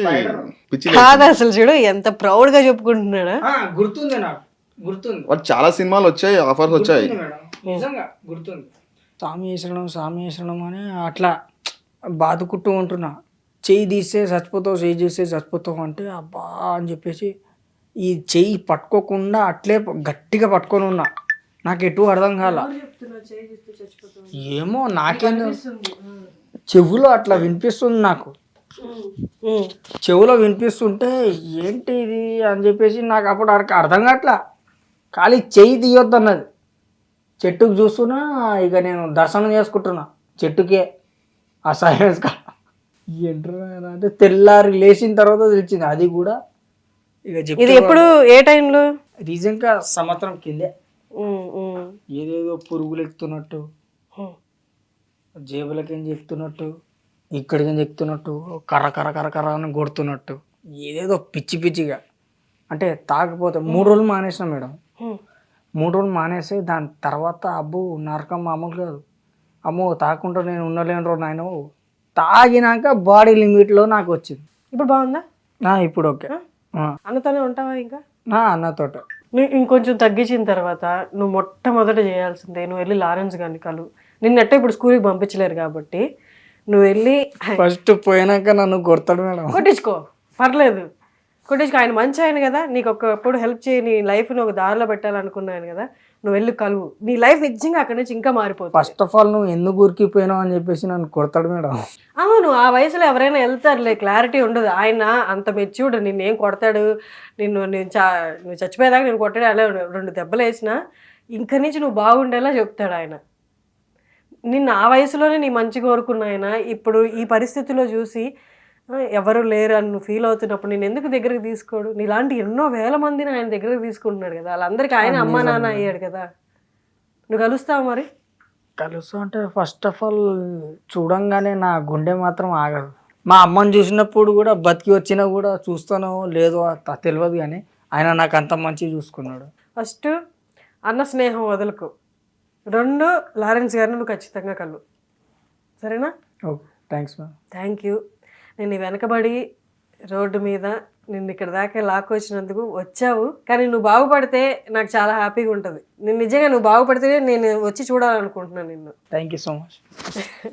పిచ్చి కాదు అసలు చూడు ఎంత ప్రౌడ్ గా చెప్పుకుంటున్నాడా. గుర్తుంది నాకు, గుర్తుంది. వాడు చాలా సినిమాలు వచ్చాయి, ఆఫర్స్ వచ్చాయి. మేడం నిజంగా గుర్తుంది. స్వామి వేసడం అని అట్లా బాదుకుంటూ ఉంటున్నా. చెయ్యి తీస్తే చచ్చిపోతావు, చెయ్యి తీస్తే చచ్చిపోతావు అంటే అబ్బా అని చెప్పేసి ఈ చెయ్యి పట్టుకోకుండా అట్లే గట్టిగా పట్టుకొని ఉన్నా. నాకు ఎటు అర్థం కాల. ఏమో నాకేం చెవులో అట్లా వినిపిస్తుంది నాకు. చెవులో వినిపిస్తుంటే ఏంటి ఇది అని చెప్పేసి నాకు అప్పుడు అర్థం కావట్లా. ఖాళీ చెయ్యి తీయొద్దు అన్నది. చెట్టుకు చూస్తున్నా, ఇక నేను దర్శనం చేసుకుంటున్నా చెట్టుకే. ఆ సైలెన్స్ ఏంటరా అంటే తెల్లారి లేచిన తర్వాత తెలిసింది. అది కూడా ఇక ఇది ఎప్పుడు ఏ టైంలో? రీసెంట్గా సంవత్సరం కిందే. ఏదేదో పురుగులు ఎక్కుతున్నట్టు, జేబులకేం ఎక్కుతున్నట్టు, ఇక్కడికేం ఎక్కుతున్నట్టు, కర్ర కర్ర కర్ర కర్ర అని కొడుతున్నట్టు, ఏదేదో పిచ్చి పిచ్చిగా. అంటే తాకపోతే 3 రోజులు మానేసిన మేడం. 3 రోజులు మానేసి దాని తర్వాత అబ్బు నరకం మామూలు కాదు. అమ్మో తాకుంటా నేను ఉండలేను రో నాయన. తాగినాక బాడీ లిమిట్లో నాకు వచ్చింది. ఇప్పుడు బాగుందా? ఇప్పుడు ఓకే. అన్నతోనే ఉంటావా ఇంకా? అన్నతోట. నువ్వు ఇంకొంచెం తగ్గించిన తర్వాత నువ్వు మొట్టమొదట చేయాల్సిందే, నువ్వు వెళ్ళి లారెన్స్ గారిని కలు. నిన్నట్టే ఇప్పుడు స్కూల్కి పంపించలేరు కాబట్టి నువ్వు వెళ్ళి ఫస్ట్ పోయినాక నన్ను కొడతాడు మేడం. కొట్టించుకో, పర్లేదు కొట్టించుకో. ఆయన మంచి ఆయన కదా, నీకు ఒకప్పుడు హెల్ప్ చేయి, నీ లైఫ్ని ఒక దారిలో పెట్టాలనుకున్నాను కదా, నువ్వు వెళ్ళి కలువు. నీ లైఫ్ నిజంగా అక్కడి నుంచి ఇంకా మారిపోతుంది. ఫస్ట్ ఆఫ్ ఆల్ నువ్వు ఎందుకు ఉరికిపోయినావు అని చెప్పేసి నన్ను కొడతాడు మేడం. అవును, ఆ వయసులో ఎవరైనా వెళ్తారులే, క్లారిటీ ఉండదు. ఆయన అంత మెచ్యూర్డ్, నిన్నేం కొడతాడు, నువ్వు చచ్చిపోయేదాకా నేను కొట్టాడు, అలా 2 దెబ్బలు వేసినా ఇంక నుంచి నువ్వు బాగుండేలా చెప్తాడు ఆయన. నిన్ను ఆ వయసులోనే నీ మంచి కోరుకున్న ఆయన ఇప్పుడు ఈ పరిస్థితిలో చూసి ఎవరు లేరు అని నువ్వు ఫీల్ అవుతున్నప్పుడు నేను ఎందుకు దగ్గరకు తీసుకోడు? నీలాంటి ఎన్నో వేల మందిని ఆయన దగ్గరకు తీసుకుంటున్నాడు కదా, వాళ్ళందరికీ ఆయన అమ్మా నాన్న అయ్యాడు కదా. నువ్వు కలుస్తావు మరి? కలుస్తా అంటే ఫస్ట్ ఆఫ్ ఆల్ చూడంగానే నా గుండె మాత్రం ఆగదు. మా అమ్మని చూసినప్పుడు కూడా బతికి వచ్చినా కూడా చూస్తానో లేదో తెలియదు, కానీ ఆయన నాకు అంత మంచిగా చూసుకున్నాడు. ఫస్ట్ అన్న స్నేహం వదులుకో. 2 లారెన్స్ గారిని నువ్వు ఖచ్చితంగా కలు, సరేనా? Okay, thanks ma'am. Thank you. నేను వెనకబడి రోడ్డు మీద నిన్ను ఇక్కడ దాకా లాక్కొచ్చినందుకు వచ్చావు, కానీ నువ్వు బాగుపడితే నాకు చాలా హ్యాపీగా ఉంటుంది. నేను నిజంగా నువ్వు బాగుపడితే నేను వచ్చి చూడాలనుకుంటున్నాను నిన్ను. Thank you so much.